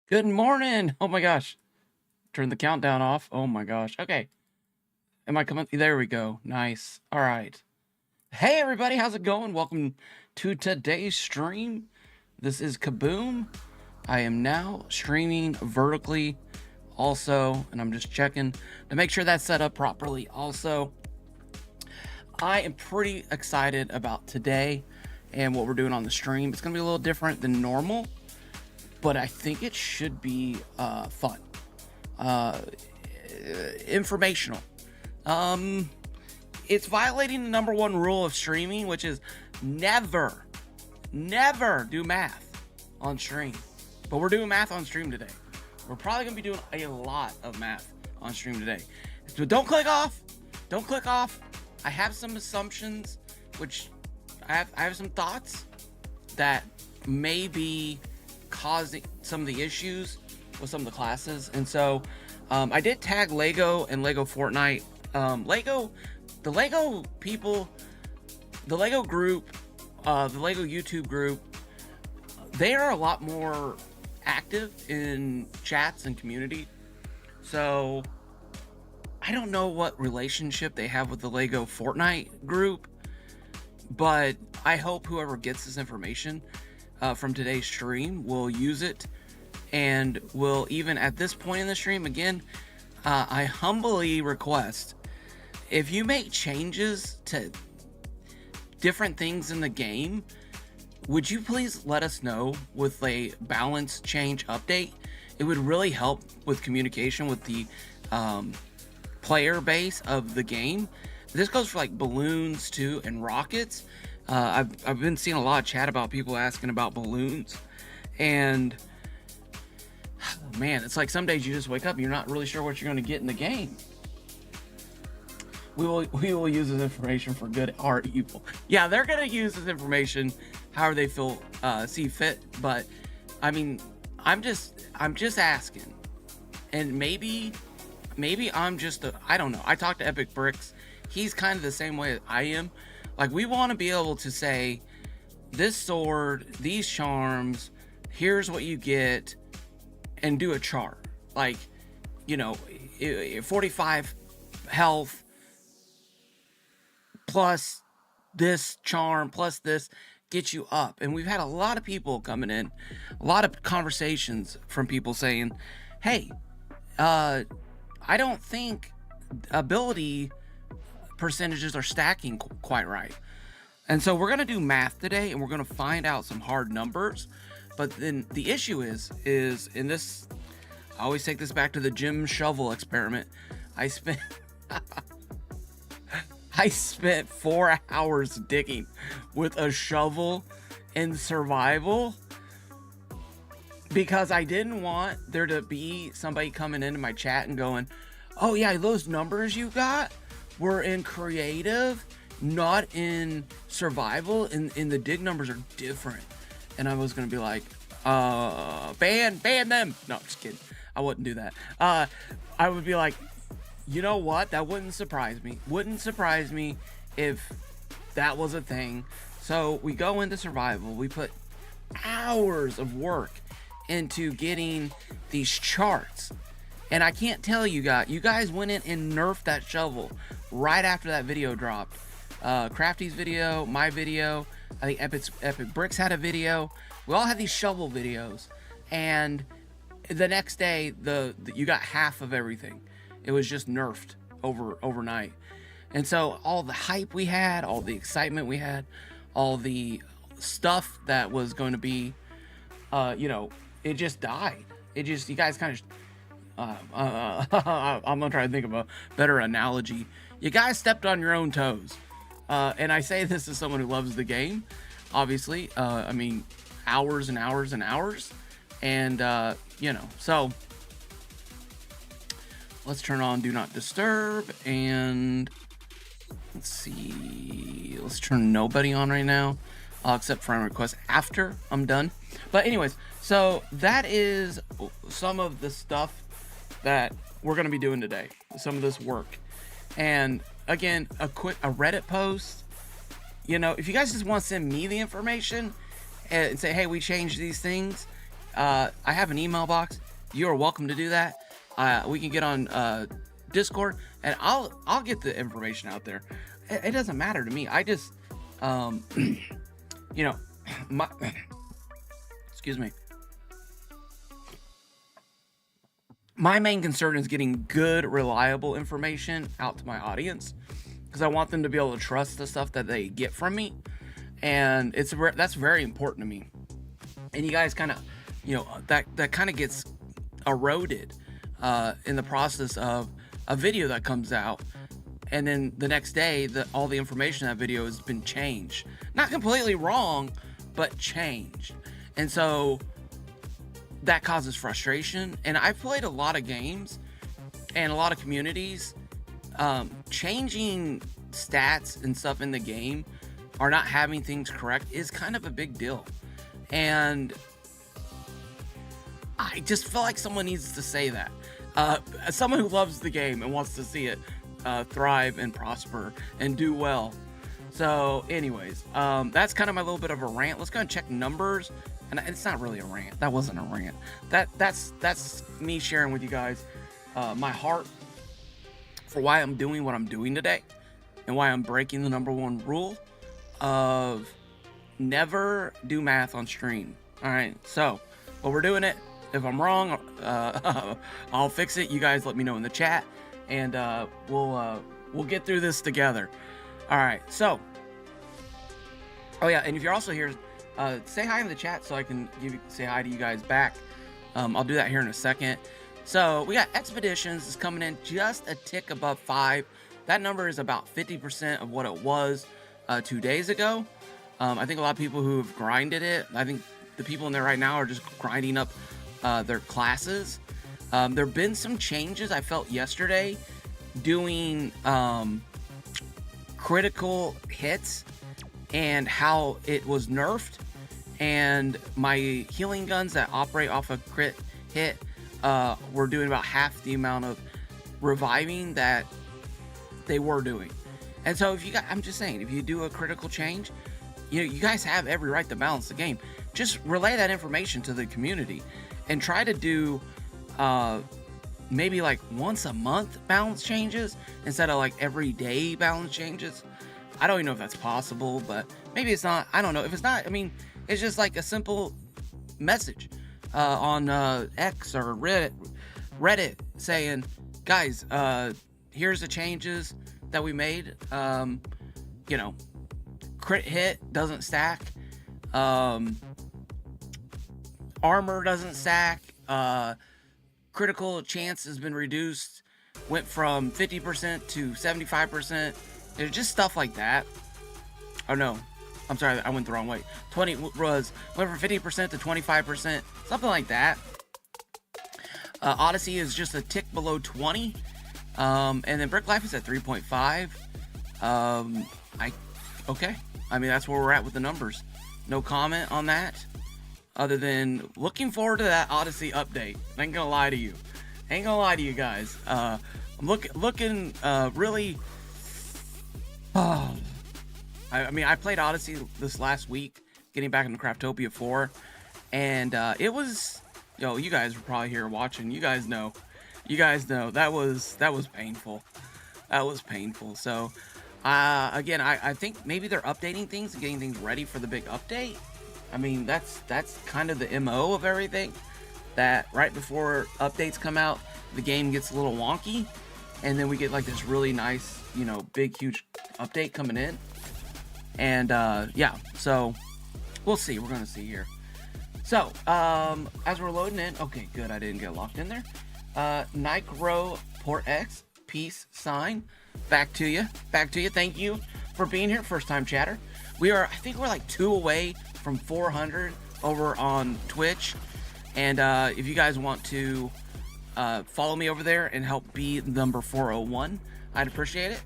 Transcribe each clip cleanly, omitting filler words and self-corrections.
Good morning. Oh my gosh. Turn the countdown off. Oh my gosh. Okay. Am I coming? There we go. Nice. All right. Hey everybody, how's it going? Welcome to today's stream. This is Kaboom. I am now streaming vertically also, and I'm just checking to make sure that's set up properly. Also, I am pretty excited about today and what we're doing on the stream. It's going to be a little different than normal, but I think it should be fun, informational. It's violating the number one rule of streaming, which is never do math on stream. But we're doing math on stream today. We're probably gonna be doing a lot of math on stream today. So don't click off. Don't click off. I have some assumptions, which I have some thoughts that may be causing some of the issues with some of the classes. And so I did tag Lego and Legofortnite. The Lego people, the Lego group, the Lego YouTube group, they are a lot more active in chats and community. So I don't know what relationship they have with the Lego Fortnite group, but I hope whoever gets this information from today's stream will use it, and will, even at this point in the stream, again, I humbly request, if you make changes to different things in the game, would you please let us know with a balance change update? It would really help with communication with the player base of the game. This goes for like balloons too, and rockets. I've been seeing a lot of chat about people asking about balloons, and man, it's like some days you just wake up and you're not really sure what you're going to get in the game. We will use this information for good or evil. Yeah, they're going to use this information however they see fit. But I mean, I'm just asking, and maybe I'm just I don't know. I talked to Epic Bricks. He's kind of the same way I am. Like, we want to be able to say, this sword, these charms, here's what you get, and do a chart. Like, 45 health plus this charm plus this gets you up. And we've had a lot of people coming in, a lot of conversations from people saying, hey, I don't think ability percentages are stacking quite right. And so we're going to do math today, and we're going to find out some hard numbers. But then the issue is in this, I always take this back to the Jim shovel experiment. I spent 4 hours digging with a shovel in survival because I didn't want there to be somebody coming into my chat and going, oh yeah, those numbers you got were in creative, not in survival, and the dig numbers are different. And I was gonna be like, ban them. No, I'm just kidding. I wouldn't do that. I would be like, you know what? That wouldn't surprise me. Wouldn't surprise me if that was a thing. So we go into survival. We put hours of work into getting these charts. And I can't tell you guys went in and nerfed that shovel right after that video dropped. Crafty's video, my video, I think Epic Bricks had a video. We all had these shovel videos, and the next day you got half of everything. It was just nerfed overnight. And so all the hype we had, all the excitement we had, all the stuff that was going to be, it just died. You guys kind of, I'm gonna try to think of a better analogy. You guys stepped on your own toes. And I say this as someone who loves the game, obviously. I mean, hours and hours and hours. And, so let's turn on Do Not Disturb, and let's see. Let's turn nobody on right now. I'll accept friend requests after I'm done. But anyways, so that is some of the stuff that we're going to be doing today. Some of this work. And again, a Reddit post. If you guys just want to send me the information and say, hey, we changed these things, I have an email box. You are welcome to do that. We can get on Discord, and I'll get the information out there. It doesn't matter to me. I just, you know, my excuse me. My main concern is getting good, reliable information out to my audience, because I want them to be able to trust the stuff that they get from me, and that's very important to me. And you guys kind of, you know, that kind of gets eroded in the process of a video that comes out, and then the next day all the information in that video has been changed, not completely wrong, but changed. And so that causes frustration. And I've played a lot of games and a lot of communities. Changing stats and stuff in the game, or not having things correct, is kind of a big deal. And I just feel like someone needs to say that. As someone who loves the game and wants to see it thrive and prosper and do well. So anyways, that's kind of my little bit of a rant. Let's go and check numbers. And it's not really a rant. That wasn't a rant. That's me sharing with you guys my heart for why I'm doing what I'm doing today, and why I'm breaking the #1 rule of never do math on stream. All right, so but we're doing it. If I'm wrong, I'll fix it. You guys let me know in the chat, and we'll get through this together. All right, so oh yeah, and if you're also here, say hi in the chat so I can say hi to you guys back. I'll do that here in a second. So we got expeditions is coming in just a tick above 5. That number is about 50% of what it was 2 days ago. I think a lot of people who have grinded it, I think the people in there right now are just grinding up their classes. There have been some changes I felt yesterday doing critical hits and how it was nerfed, and my healing guns that operate off a crit hit were doing about half the amount of reviving that they were doing. And so if you got, I'm just saying, if you do a critical change, you know, you guys have every right to balance the game. Just relay that information to the community and try to do maybe like once a month balance changes instead of like every day balance changes. I don't even know if that's possible, but maybe it's not. I don't know. If it's not, I mean, it's just like a simple message on X or Reddit saying, guys, here's the changes that we made. You know, crit hit doesn't stack. Armor doesn't stack. Critical chance has been reduced. Went from 50% to 75%. There's just stuff like that. Oh no, I'm sorry, I went the wrong way. 20 went from 50% to 25%, something like that. Odyssey is just a tick below 20, and then Brick Life is at 3.5. Okay. I mean, that's where we're at with the numbers. No comment on that, other than looking forward to that Odyssey update. I ain't gonna lie to you. Guys. I'm looking really. I mean, I played Odyssey this last week, getting back into Craftopia 4, and it was, you guys were probably here watching. You guys know, that was painful. So, again, I think maybe they're updating things and getting things ready for the big update. I mean, that's kind of the MO of everything. That right before updates come out, the game gets a little wonky, and then we get like this really nice, big, huge update coming in. And yeah, so we'll see. We're gonna see here. So as we're loading in, okay, good. I didn't get locked in there. Nicro Port X, peace sign. Back to you. Thank you for being here, first time chatter. I think we're like 2 away from 400 over on Twitch. And if you guys want to follow me over there and help be number 401, I'd appreciate it.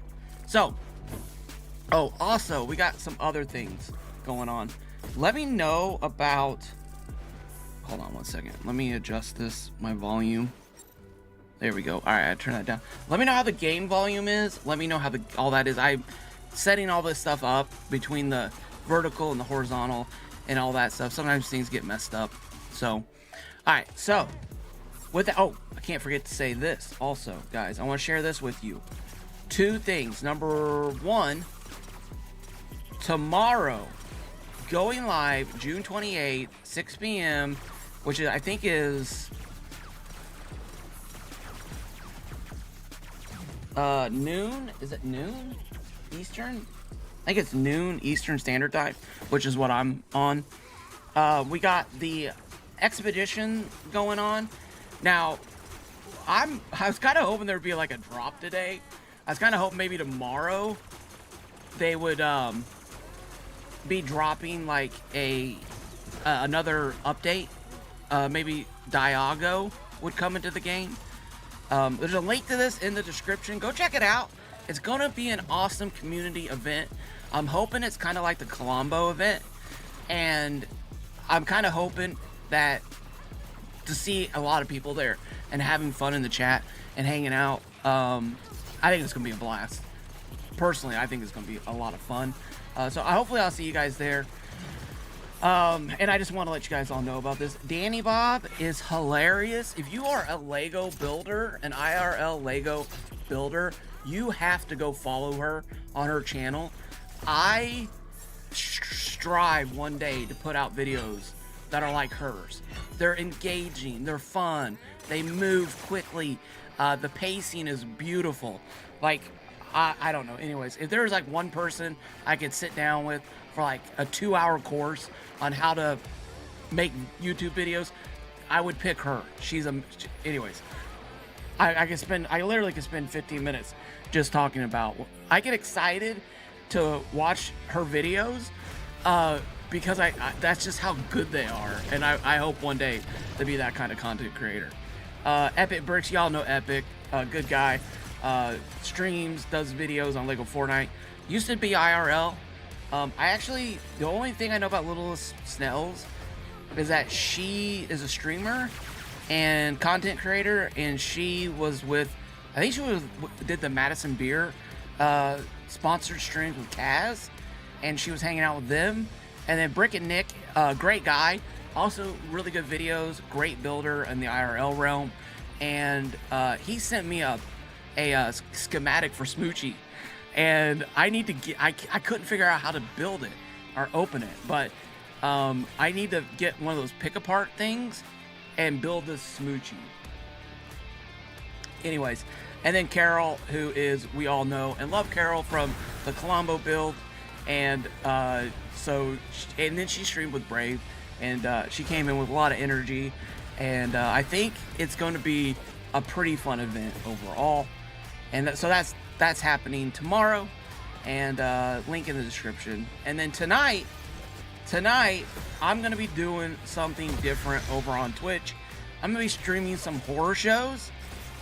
So, oh, also, we got some other things going on. Let me know about, hold on one second. Let me adjust my volume. There we go. All right, I turn that down. Let me know how the game volume is. Let me know how all that is. I'm setting all this stuff up between the vertical and the horizontal and all that stuff. Sometimes things get messed up. So, all right. So, with that, oh, I can't forget to say this also, guys. I want to share this with you. 2 things. Number 1, tomorrow, going live June 28th, 6 p.m., which is, I think is noon. Is it noon Eastern? I think it's noon Eastern Standard Time, which is what I'm on. We got the expedition going on. Now, I was kind of hoping there'd be like a drop today. I was kind of hoping maybe tomorrow they would be dropping like another update. Maybe Diago would come into the game. There's a link to this in the description. Go check it out. It's gonna be an awesome community event. I'm hoping it's kind of like the Colombo event, and I'm kind of hoping that to see a lot of people there and having fun in the chat and hanging out. I think it's gonna be a blast. Personally, I think it's gonna be a lot of fun. So hopefully I'll see you guys there. And I just want to let you guys all know about this. Danny Bob is hilarious. If you are a Lego builder, an IRL Lego builder, you have to go follow her on her channel. I strive one day to put out videos that are like hers. They're engaging, they're fun, they move quickly, the pacing is beautiful. Like, I don't know. Anyways, if there's like one person I could sit down with for like a 2-hour course on how to make YouTube videos, I would pick her. Anyways, I literally could spend 15 minutes just talking about. I get excited to watch her videos because that's just how good they are, and I hope one day to be that kind of content creator. Epic Bricks, y'all know Epic, good guy. Streams, does videos on Legofortnite. Used to be IRL. The only thing I know about Little Snells is that she is a streamer and content creator, and she was with, I think she did the Madison Beer sponsored streams with Kaz, and she was hanging out with them. And then Brick and Nick, great guy, also really good videos, great builder in the IRL realm, and he sent me a schematic for Smoochie, and I need to get, I couldn't figure out how to build it or open it, but I need to get one of those pick apart things and build this Smoochie. Anyways, and then Carol, who is, we all know and love Carol from the Colombo build, and and then she streamed with Brave, and she came in with a lot of energy, and I think it's going to be a pretty fun event overall. And so that's happening tomorrow, and link in the description. And then tonight I'm gonna be doing something different over on Twitch. I'm gonna be streaming some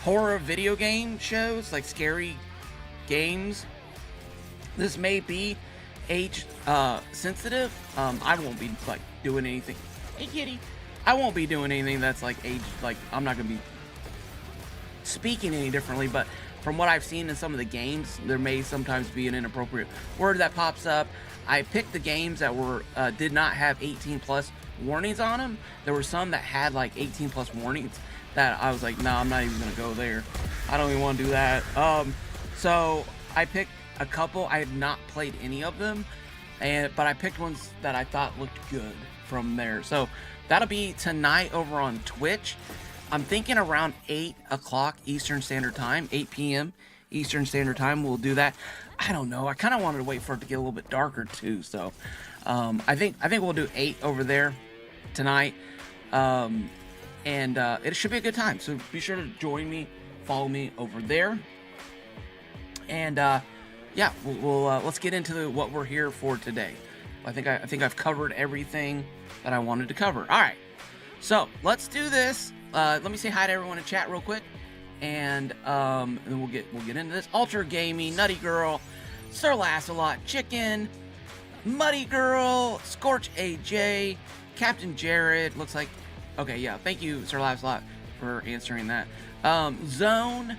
horror video game shows, like scary games. This may be age sensitive. I won't be like doing anything. Hey kitty. I won't be doing anything that's like age, like I'm not gonna be speaking any differently, but from what I've seen in some of the games, there may sometimes be an inappropriate word that pops up. I picked the games that were did not have 18+ warnings on them. There were some that had like 18+ warnings that I was like, no, I'm not even gonna go there. I don't even want to do that. So I picked a couple. I had not played any of them, but I picked ones that I thought looked good from there. So that'll be tonight over on Twitch. I'm thinking around 8 o'clock Eastern Standard Time, 8 p.m. Eastern Standard Time, we'll do that. I don't know. I kind of wanted to wait for it to get a little bit darker too. So I think we'll do 8 over there tonight. And it should be a good time. So be sure to join me, follow me over there. And yeah, let's get into what we're here for today. I think I've covered everything that I wanted to cover. All right. So let's do this. Let me say hi to everyone in chat real quick, and then we'll get into this. Ultra Gaming, Nutty Girl, Sir Lassalot, Chicken, Muddy Girl, Scorch AJ, Captain Jared. Looks like, okay, yeah. Thank you, Sir Lassalot, for answering that. Zone,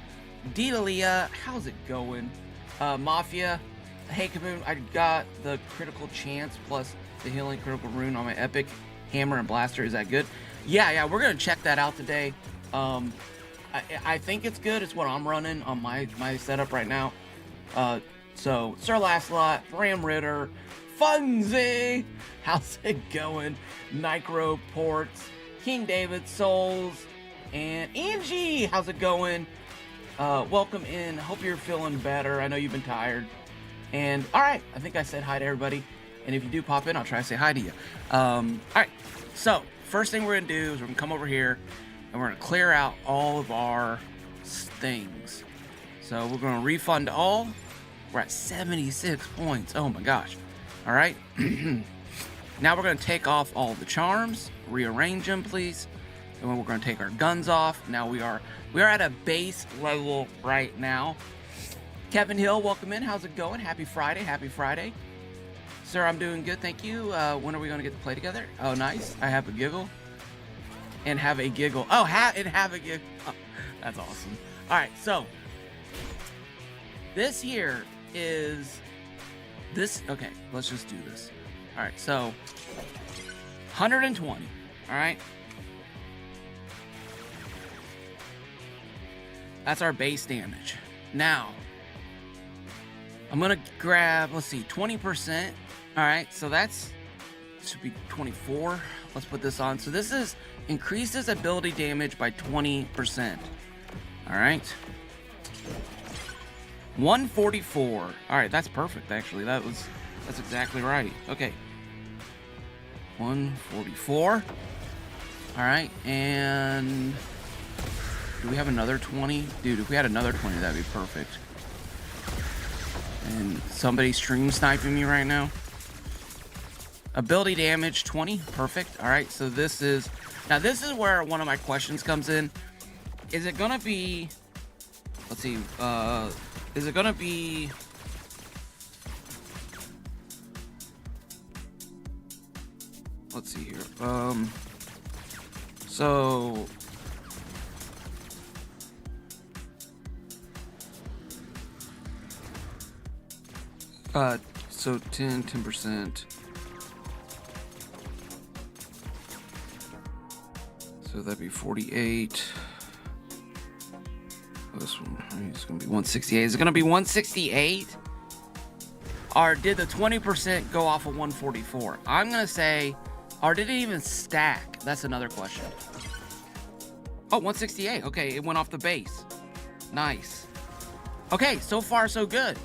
Dedalia, how's it going? Mafia, hey Kaboom, I got the critical chance plus the healing critical rune on my epic hammer and blaster. Is that good? Yeah, we're gonna check that out today. I think it's good. It's what I'm running on my setup right now. So Sir Lancelot, Bram Ritter, Funzy, how's it going? Nicro Ports, King David Souls, and Angie, how's it going? Welcome in. Hope you're feeling better. I know you've been tired. And all right, I think I said hi to everybody. And if you do pop in, I'll try to say hi to you. All right, so first thing we're gonna do is we're gonna come over here and we're gonna clear out all of our things. So we're gonna refund all. We're at 76 points. Oh my gosh. All right. Now we're gonna take off all the charms, rearrange them, please. And then we're gonna take our guns off. Now we are at a base level right now. Kevin Hill, welcome in. How's it going? Happy Friday. Happy Friday. Sir, I'm doing good, thank you. When are we gonna get to play together? Oh, nice. I have a giggle. And have a giggle. Oh, have a giggle. Oh, that's awesome. All right, so this here is this. Okay, let's just do this. All right, so 120. All right. That's our base damage. Now, I'm gonna grab, let's see, 20%. All right, so should be 24. Let's put this on. So this is increases ability damage by 20%. All right. 144. All right, that's perfect, actually. That's exactly right. Okay. 144. All right, and do we have another 20? Dude, if we had another 20, that'd be perfect. And somebody's stream sniping me right now. Ability damage 20, perfect. All right, so this is where one of my questions comes in. Is it gonna be, let's see, is it gonna be, let's see here, so so 10%. So that'd be 48. This one, it's gonna be 168. Is it gonna be 168? Or did the 20% go off of 144? I'm gonna say, or did it even stack? That's another question. Oh, 168. Okay, it went off the base. Nice. Okay, so far so good.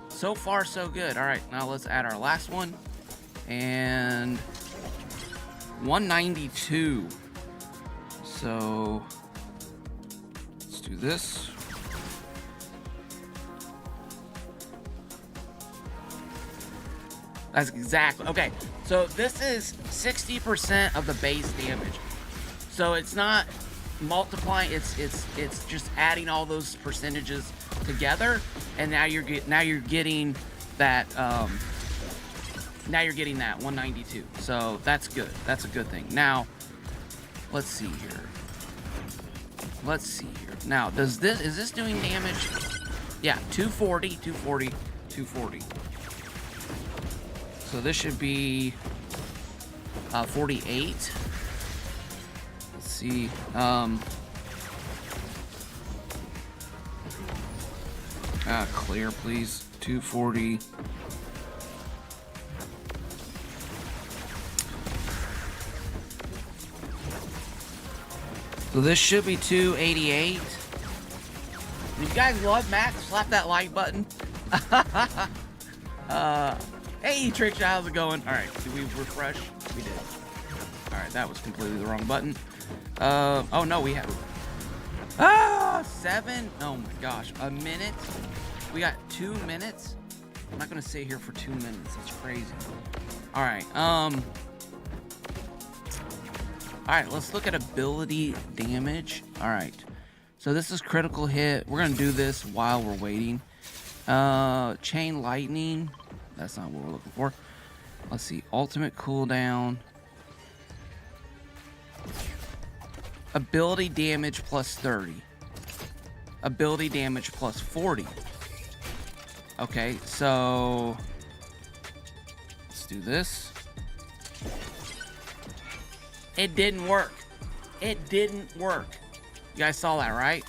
So far so good. All right, now let's add our last one. And 192. So let's do this. That's exactly okay. So this is 60% of the base damage. So it's not multiplying. It's just adding all those percentages together, and now you're getting that. Now you're getting that 192. So that's good. That's a good thing. Now let's see here. Let's see here. Now, is this doing damage? Yeah, 240, 240, 240. So this should be 48. Let's see. Clear, please. 240. So this should be 288. If you guys love Matt, slap that like button. Hey, Trickshot, how's it going? All right, did we refresh? We did. All right, that was completely the wrong button. Oh no, we have 7. Oh my gosh, a minute. We got 2 minutes. I'm not gonna sit here for 2 minutes. That's crazy. All right. All right, let's look at ability damage. All right, so this is critical hit. We're gonna do this while we're waiting. Chain lightning. That's not what we're looking for. Let's see. Ultimate cooldown. Ability damage plus 30. Ability damage plus 40. Okay, so let's do this. It didn't work. It didn't work. You guys saw that, right?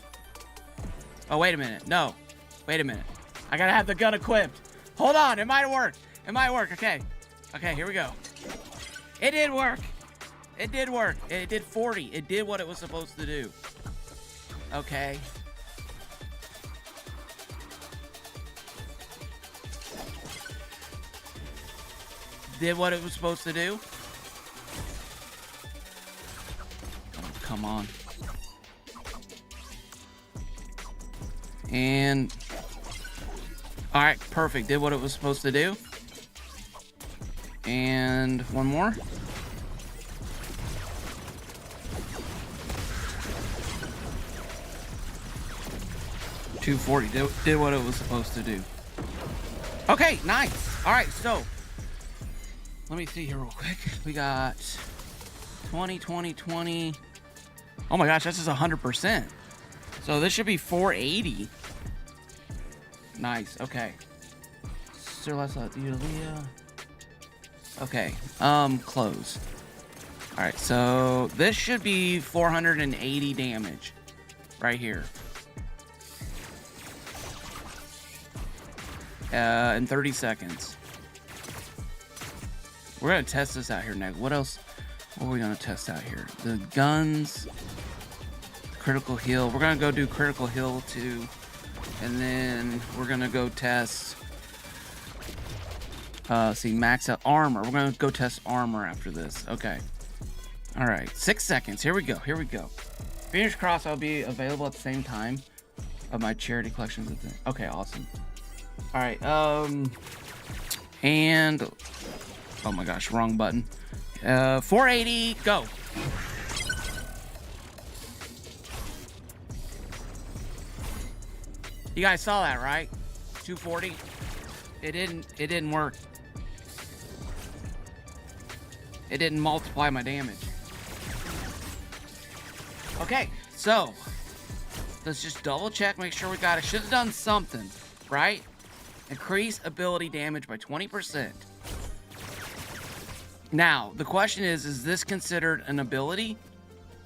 Oh, wait a minute. No. Wait a minute. I gotta have the gun equipped. Hold on. It might work. It might work. Okay. Okay, here we go. It did work. It did work. It did 40. It did what it was supposed to do. Okay. Did what it was supposed to do. Oh, come on. And all right, perfect. Did what it was supposed to do. And one more. $240 did what it was supposed to do. Okay, nice. All right, so let me see here real quick. We got 20, 20, 20. Oh my gosh, this is 100%. So this should be 480. Nice. Okay. So let's okay. Close. All right. So this should be 480 damage right here. In 30 seconds. We're gonna test this out here next. What else? What are we gonna test out here? The guns, critical heal. We're gonna go do critical heal too, and then we're gonna go test. See, max out armor. We're gonna go test armor after this. Okay. All right. 6 seconds. Here we go. Here we go. Fingers crossed I'll be available at the same time of my charity collections. Okay. Awesome. All right. And oh my gosh, wrong button. 480, go. You guys saw that, right? 240. It didn't work. It didn't multiply my damage. Okay, so let's just double check, make sure we got it. Should have done something, right? Increase ability damage by 20%. Now, the question is this considered an ability?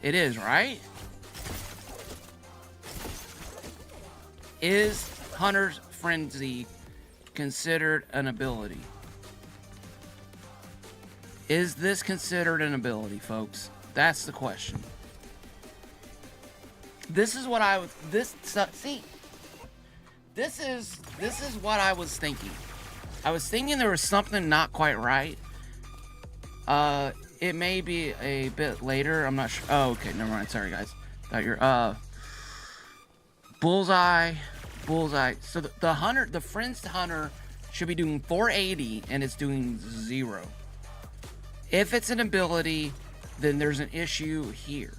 It is, right? Is Hunter's Frenzy considered an ability? Is this considered an ability, folks? That's the question. This is what I was, see, this is what I was thinking. I was thinking there was something not quite right. It may be a bit later. I'm not sure. Oh, okay. Never mind. Sorry, guys. Got your, bullseye. So the hunter, the Frenzy Hunter should be doing 480 and it's doing 0. If it's an ability, then there's an issue here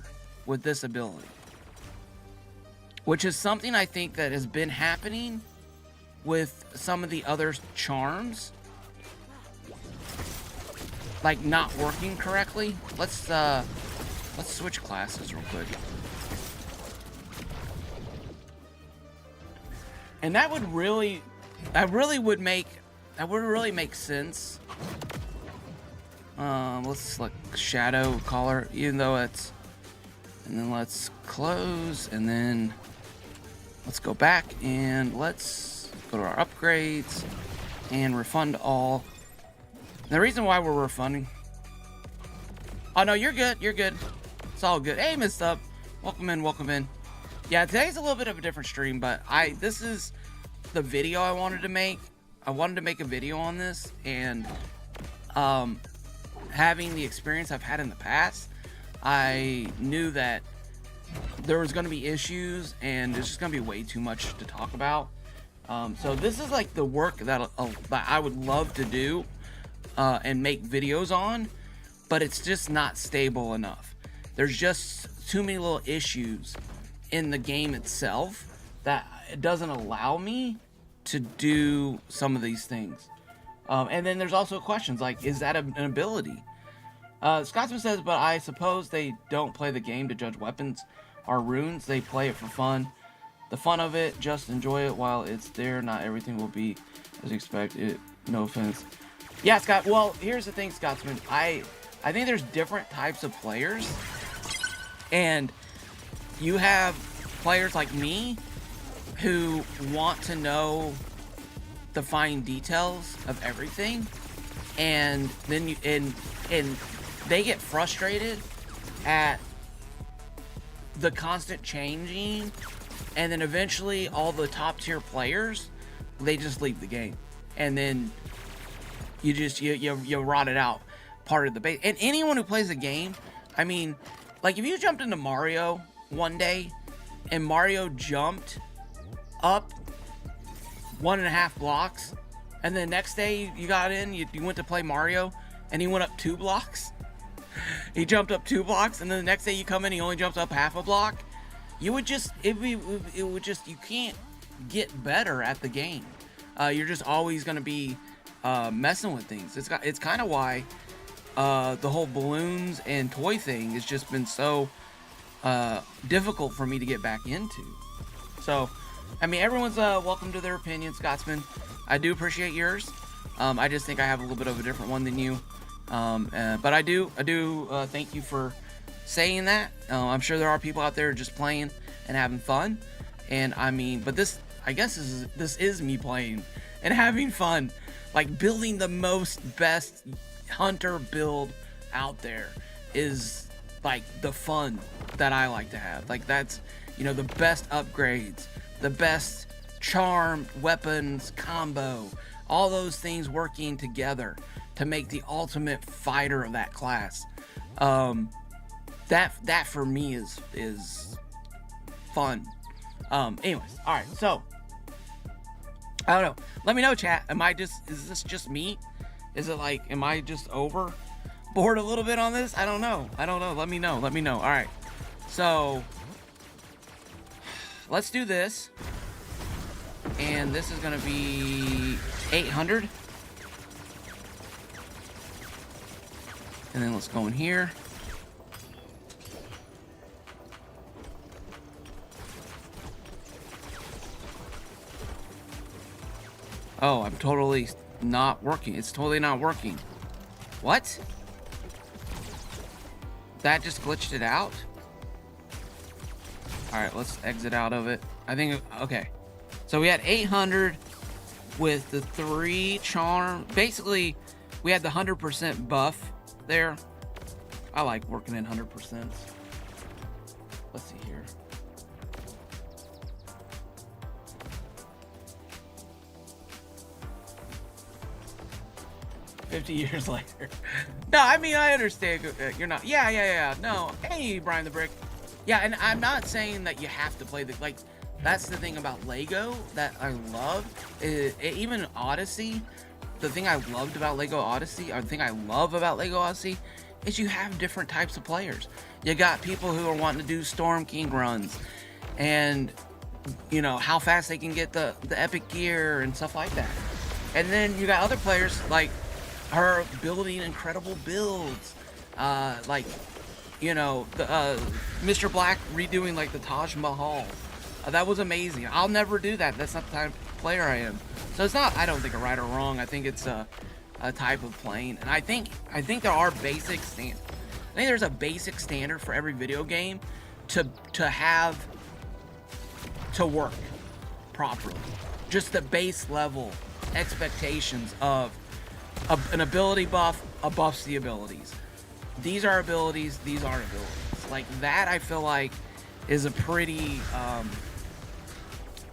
with this ability, which is something I think that has been happening with some of the other charms, like not working correctly. Let's switch classes real quick. And that would really make sense. Let's select Shadow Collar, even though it's, and then let's close, and then let's go back and let's go to our upgrades and refund all. The reason why we're refunding. Oh no, you're good. You're good. It's all good. Hey, Miss Up. Welcome in. Welcome in. Yeah, today's a little bit of a different stream, but this is the video I wanted to make. I wanted to make a video on this, and having the experience I've had in the past, I knew that there was going to be issues, and there's just going to be way too much to talk about. So this is like the work that I would love to do and make videos on, but it's just not stable enough. There's just too many little issues in the game itself that it doesn't allow me to do some of these things. And then there's also questions like, is that an ability? Scotsman says, but I suppose they don't play the game to judge weapons or runes. They play it for fun. The fun of it, just enjoy it while it's there. Not everything will be as expected. No offense. Yeah, Scott. Well, here's the thing, Scotsman. I think there's different types of players. And you have players like me who want to know the fine details of everything, and then and they get frustrated at the constant changing, and then eventually all the top tier players, they just leave the game, and then you rot it out part of the base. And anyone who plays a game, I mean, like if you jumped into Mario one day and Mario jumped up 1.5 blocks, and then the next day you got in, you went to play Mario and he went up 2 blocks, he jumped up 2 blocks, and then the next day you come in, he only jumps up half a block, you would just, it would just, you can't get better at the game. You're just always going to be messing with things. It's kind of why the whole balloons and toy thing has just been so difficult for me to get back into. So, I mean, everyone's welcome to their opinion, Scotsman. I do appreciate yours. I just think I have a little bit of a different one than you. But I do thank you for saying that. I'm sure there are people out there just playing and having fun. And I mean, but this, I guess this is me playing and having fun, like building the best hunter build out there is like the fun that I like to have. Like that's, you know, the best upgrades, the best charm, weapons, combo, all those things working together to make the ultimate fighter of that class. That for me is fun. Anyways, all right, so I don't know. Let me know, chat. Is this just me? Is it like, am I just bored a little bit on this? I don't know. Let me know. All right. So let's do this. And this is going to be 800. And then let's go in here. Oh, I'm totally not working. It's totally not working. What? That just glitched it out? Alright, let's exit out of it. I think, okay. So we had 800 with the 3 charm. Basically, we had the 100% buff there. I like working in 100%. Let's see here. $50 later. No, I mean, I understand. You're not. Yeah. No. Hey, Brian the Brick. Yeah, and I'm not saying that you have to play the, like, that's the thing about Lego that I love. Even Odyssey, the thing I loved about Lego Odyssey, or the thing I love about Lego Odyssey, is you have different types of players. You got people who are wanting to do Storm King runs, and, you know, how fast they can get the epic gear and stuff like that. And then you got other players, like, her building incredible builds, like, you know, the Mr. Black redoing like the Taj Mahal. That was amazing. I'll never do that. That's not the type of player I am. So it's not, I don't think, a right or wrong. I think it's a type of playing. And I think there are basic standards. I think there's a basic standard for every video game to have to work properly. Just the base level expectations of an ability buff buffs the abilities. These are abilities, these aren't abilities. Like that, I feel like, is a pretty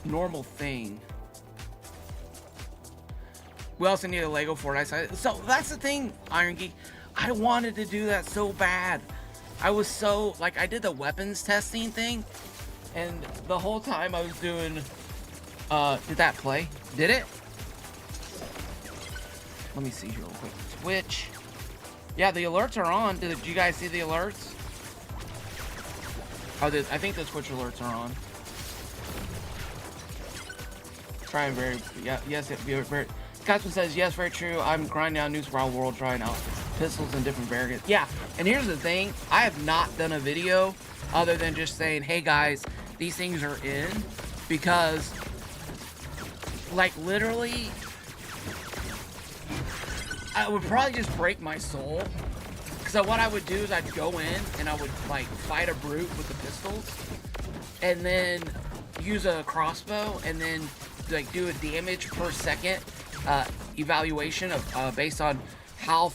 normal thing. We also need a Lego Fortnite. So that's the thing, Iron Geek. I wanted to do that so bad. I was so, like, I did the weapons testing thing, and the whole time I was doing, did that play? Did it? Let me see here real quick. Twitch. Yeah, the alerts are on. Did you guys see the alerts? Oh, I think the Twitch alerts are on. Trying very, yeah, yes, very. Scotsman says, yes, very true. I'm grinding out New Spiral World, trying out pistols and different variants. Yeah, and here's the thing. I have not done a video other than just saying, hey guys, these things are in, because, like, literally, I would probably just break my soul, So what I would do is I'd go in and I would like fight a brute with the pistols, and then use a crossbow, and then like do a damage per second evaluation of based on how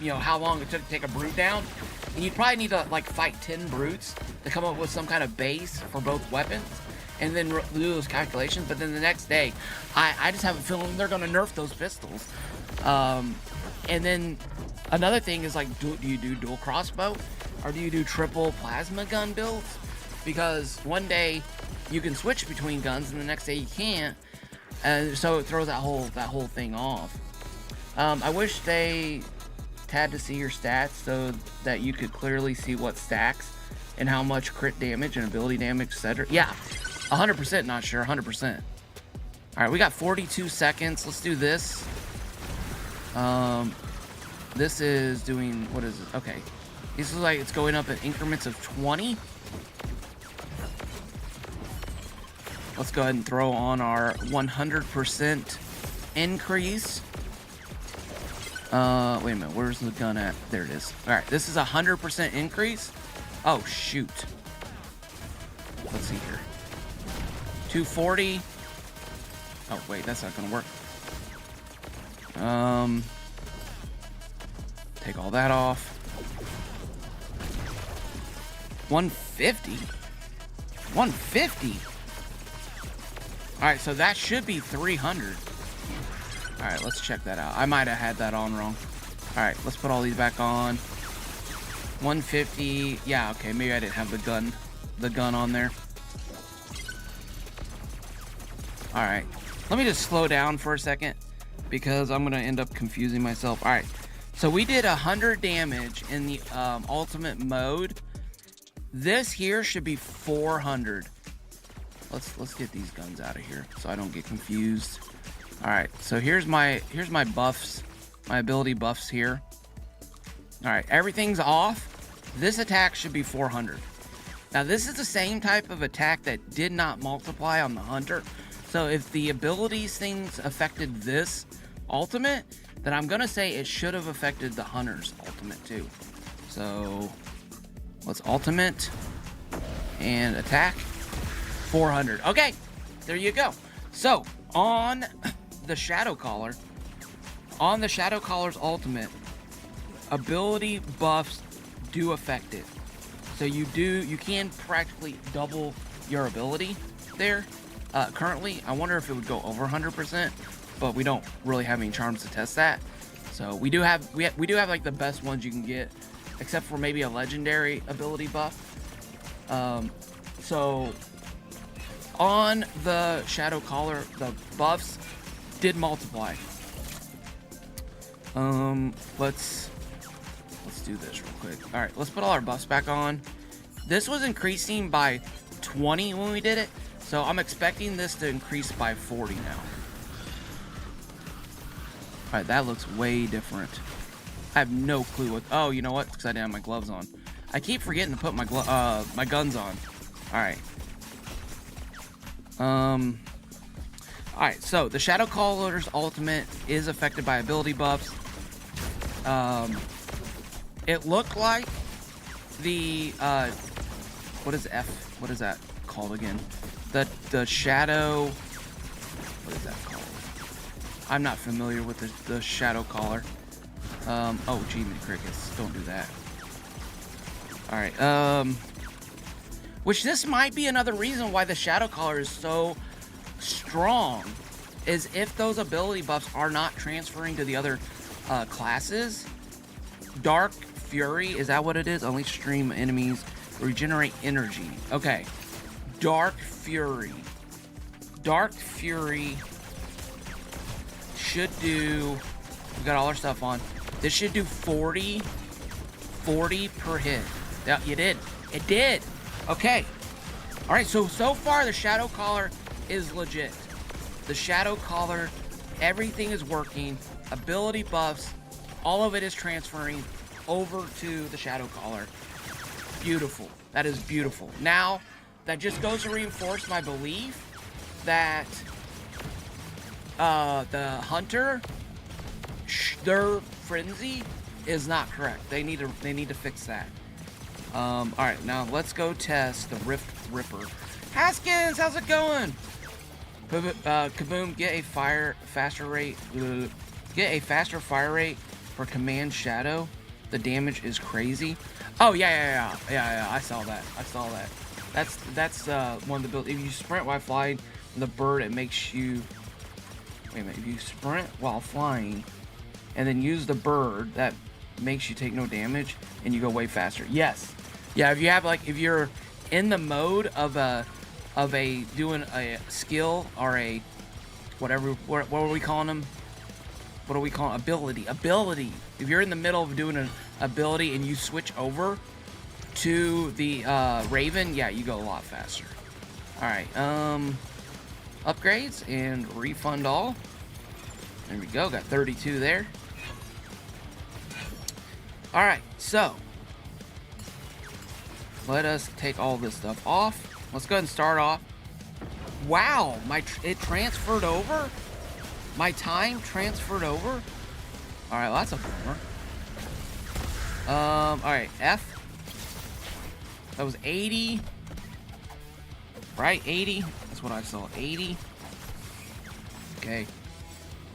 how long it took to take a brute down. And you'd probably need to like fight 10 brutes to come up with some kind of base for both weapons, and then do those calculations. But then the next day, I just have a feeling they're gonna nerf those pistols. And then another thing is like, do you do dual crossbow, or do you do triple plasma gun builds? Because one day you can switch between guns, and the next day you can't, and so it throws that whole thing off. I wish they had to see your stats so that you could clearly see what stacks and how much crit damage and ability damage, etc. Yeah, 100% not sure, 100%. All right, we got 42 seconds. Let's do this. This is doing, what is it? Okay, this is like it's going up in increments of 20. Let's go ahead and throw on our 100% increase. Wait a minute, where's the gun at? There it is. All right, this is 100% increase. Oh shoot. Let's see here. 240. Oh wait, that's not gonna work. Take all that off. 150. 150. All right, so that should be 300. All right, let's check that out. I might have had that on wrong. All right, let's put all these back on. 150. Yeah, okay, maybe I didn't have the gun on there. All right, let me just slow down for a second because I'm gonna end up confusing myself. All right, so we did 100 damage in the ultimate mode. This here should be 400. Let's get these guns out of here so I don't get confused. All right, so here's my buffs, my ability buffs here. All right, everything's off. This attack should be 400. Now this is the same type of attack that did not multiply on the hunter. So if the abilities things affected this ultimate, then I'm gonna say it should have affected the hunter's ultimate too. So let's ultimate and attack. 400. Okay, there you go. So on the Shadow Caller, on the Shadow Caller's ultimate, ability buffs do affect it. So you can practically double your ability there. Currently, I wonder if it would go over 100%, but we don't really have any charms to test that. So we do have like the best ones you can get, except for maybe a legendary ability buff. So on the Shadow Caller, the buffs did multiply. Let's do this real quick. All right, let's put all our buffs back on. This was increasing by 20 when we did it, so I'm expecting this to increase by 40 now. All right, that looks way different. I have no clue what. Oh, you know what? Because I didn't have my gloves on. I keep forgetting to put my guns on. All right. Alright, so the Shadow Caller's ultimate is affected by ability buffs. It looked like the what is F? What is that called again? The Shadow, what is that called? I'm not familiar with the Shadow Caller. Oh gee, many crickets. Don't do that. Alright, which this might be another reason why the Shadow Caller is so strong, is if those ability buffs are not transferring to the other classes. Dark Fury, is that what it is? Unleash stream enemies, regenerate energy. Okay, Dark Fury. Dark Fury should do, we got all our stuff on. This should do 40 per hit. Yeah, you did. It did. Okay. All right, so far the Shadow Caller is legit. The Shadow Caller, everything is working. Ability buffs, all of it is transferring over to the Shadow Caller. Beautiful. That is beautiful. Now, that just goes to reinforce my belief that the Hunter, their Frenzy is not correct. They need to fix that. All right, now let's go test the Rift Ripper. Haskins, how's it going? Kaboom, get a faster fire rate for Command Shadow. The damage is crazy. Oh yeah. I saw that. That's one of the builds. If you sprint while flying the bird, it makes you. Wait a minute. If you sprint while flying, and then use the bird, that makes you take no damage, and you go way faster. Yes. Yeah. If you have if you're in the mode of doing a skill or a whatever. What are we calling them? What do we call it? Ability. If you're in the middle of doing an ability and you switch over to the Raven, yeah, you go a lot faster. All right, upgrades and refund all. There we go. Got 32 there. All right, so let us take all this stuff off. Let's go ahead and start off. Wow, it transferred over. My time transferred over. All right, well, that's a bummer. All right, F. That was 80. Right, 80. That's what I saw, 80. Okay.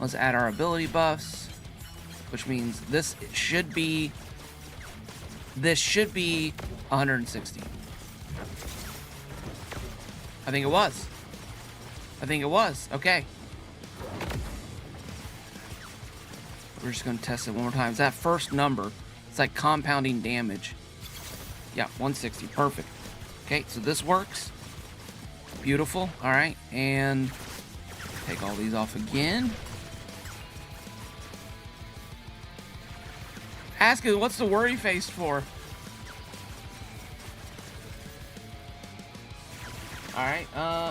Let's add our ability buffs, which means this should be 160. I think it was. Okay. We're just going to test it one more time. It's that first number. It's like compounding damage. Yeah, 160. Perfect. Okay, so this works. Beautiful. All right, and take all these off again. Ask it, what's the worry face for? All right.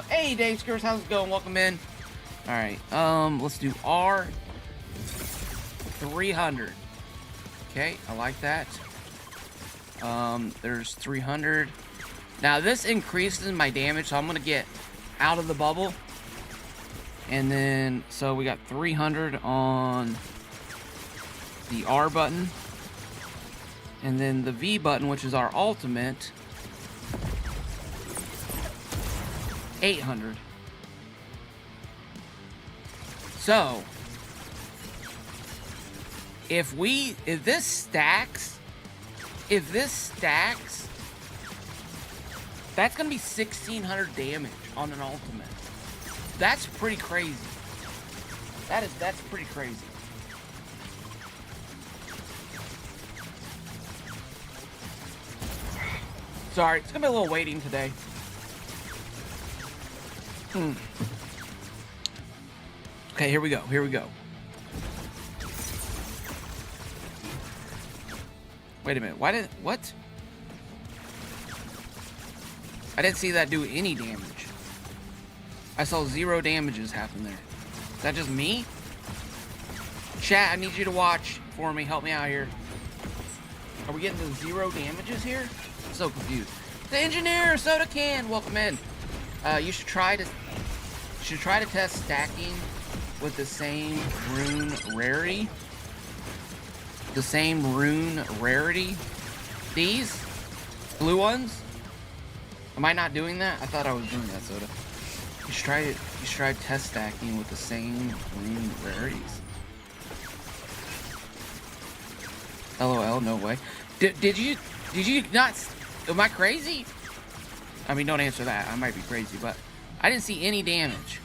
Hey, Dave Skurs, how's it going? Welcome in. All right. Let's do R. 300. Okay, I like that. There's 300. Now this increases my damage, so I'm gonna get out of the bubble. And then, so we got 300 on the R button. And then the V button, which is our ultimate, 800. So if this stacks, that's gonna be 1600 damage on an ultimate. That's pretty crazy. That's pretty crazy. Sorry, it's gonna be a little waiting today. Okay, here we go. Wait a minute. What? I didn't see that do any damage. I saw 0 damages happen there. Is that just me? Chat, I need you to watch for me. Help me out here. Are we getting to 0 damages here? I'm so confused. The engineer, soda can, welcome in. You should try to test stacking with the same rune rarity. These blue ones. Am I not doing that? I thought I was doing that, soda. You should try test stacking with the same rune rarities. LOL, no way. Did you not? Am I crazy? I mean, don't answer that. I might be crazy, but I didn't see any damage.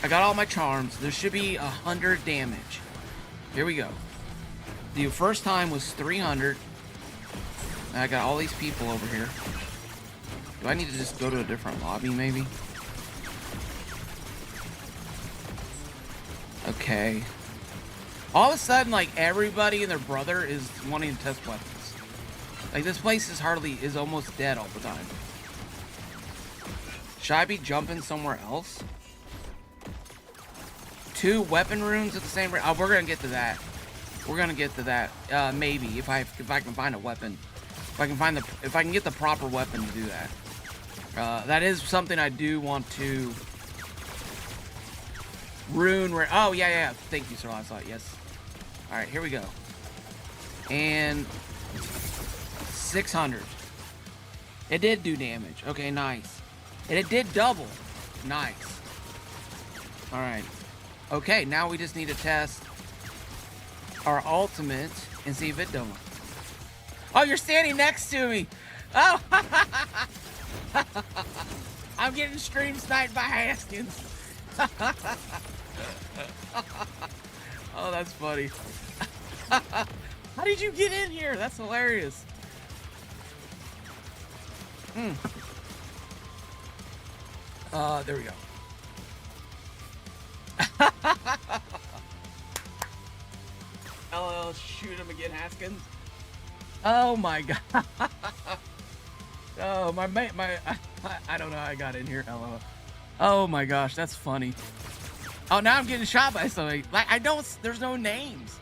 I got all my charms. There should be 100 damage. Here we go. The first time was 300. And I got all these people over here. Do I need to just go to a different lobby, maybe? Okay. All of a sudden, like, everybody and their brother is wanting to test weapons. Like, this place is almost dead all the time. Should I be jumping somewhere else? 2 weapon runes at the same rate. Oh, we're gonna get to that. Maybe if I can find a weapon. If I can get the proper weapon to do that. That is something I do want to rune. Oh yeah. Thank you, Sir Lancelot. Yes. All right, here we go. And 600. It did do damage. Okay, nice. And it did double. Nice. All right. Okay, now we just need to test our ultimate and see if it don't. Oh, you're standing next to me. Oh. I'm getting stream sniped by Haskins. Oh, that's funny. How did you get in here? That's hilarious. There we go. LOL, shoot him again, Haskins. Oh my god. Oh, I don't know how I got in here, LOL. Oh my gosh, that's funny. Oh, now I'm getting shot by somebody. Like, there's no names.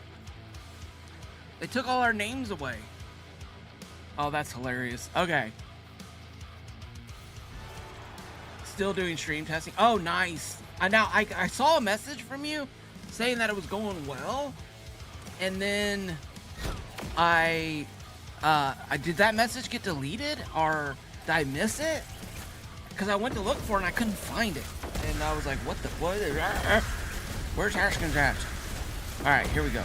They took all our names away. Oh, that's hilarious. Okay. Still doing stream testing. Oh, nice. I saw a message from you saying that it was going well. And then did that message get deleted or did I miss it? Because I went to look for it and I couldn't find it. And I was like, what is that? Where's Haskins at? All right, here we go.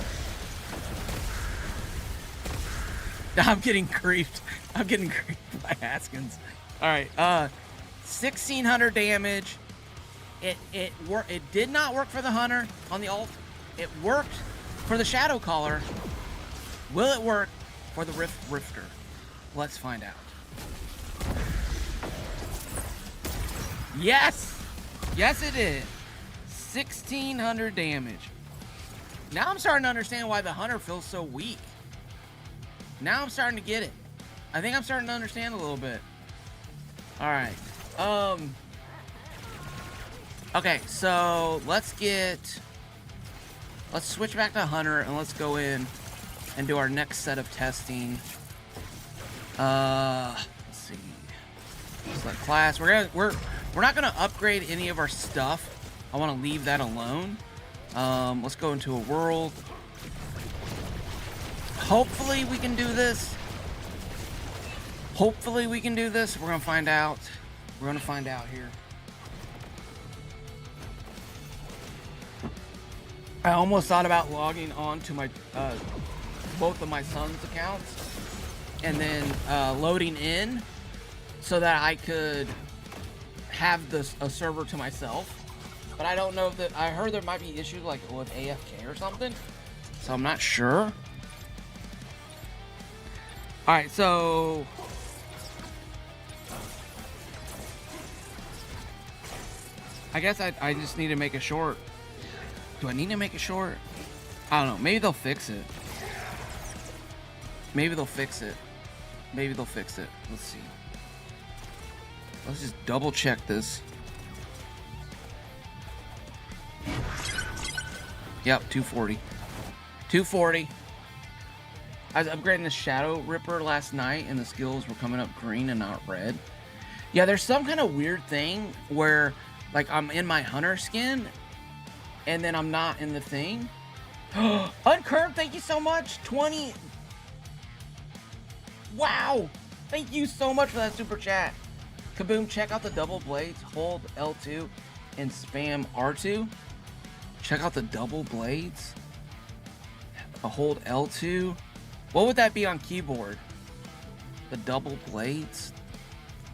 I'm getting creeped. I'm getting creeped by Haskins. All right, 1600 damage. It did not work for the hunter on the ult. It worked for the shadow caller. Will it work for the rifter? Let's find out. Yes! Yes, it did. 1600 damage. Now I'm starting to understand why the hunter feels so weak. Now I'm starting to get it. I think I'm starting to understand a little bit. All right. Okay, so let's switch back to hunter and let's go in and do our next set of testing. Let's see. Select class. We're not gonna upgrade any of our stuff. I want to leave that alone. Let's go into a world. Hopefully we can do this. Hopefully we can do this. We're gonna find out. We're gonna find out here. I almost thought about logging on to my both of my son's accounts and then loading in so that I could have a server to myself. But I don't know if that. I heard there might be issues like with AFK or something, so I'm not sure. All right, so I guess I just need to make a short. Do I need to make a short? I don't know. Maybe they'll fix it. Maybe they'll fix it. Maybe they'll fix it. Let's see. Let's just double check this. Yep, 240. 240. I was upgrading the Shadow Ripper last night and the skills were coming up green and not red. Yeah, there's some kind of weird thing where like I'm in my hunter skin and then I'm not in the thing. Uncurved, thank you so much. 20. Wow. Thank you so much for that super chat. Kaboom, check out the double blades. Hold L2 and spam R2. Check out the double blades. Hold L2. What would that be on keyboard? The double blades?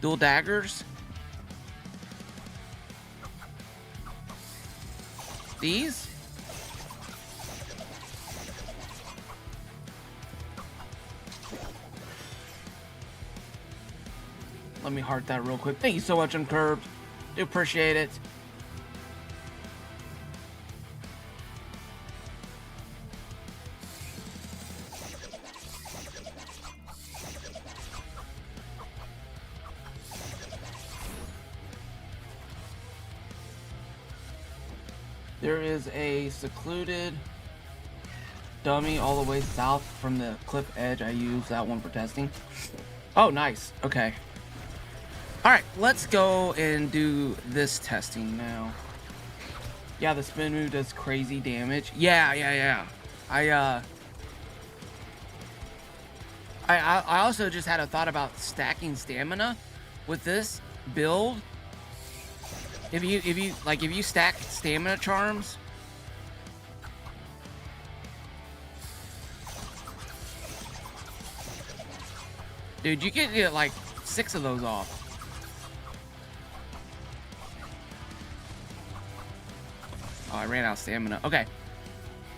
Dual daggers? These? Let me heart that real quick. Thank you so much, Uncurved. Do appreciate it. There is a secluded dummy all the way south from the cliff edge. I use that one for testing. Oh, nice. Okay. All right, let's go and do this testing now. Yeah, the spin move does crazy damage. Yeah. I also just had a thought about stacking stamina with this build. If you stack stamina charms, dude, you can get like 6 of those off. Oh, I ran out of stamina. Okay.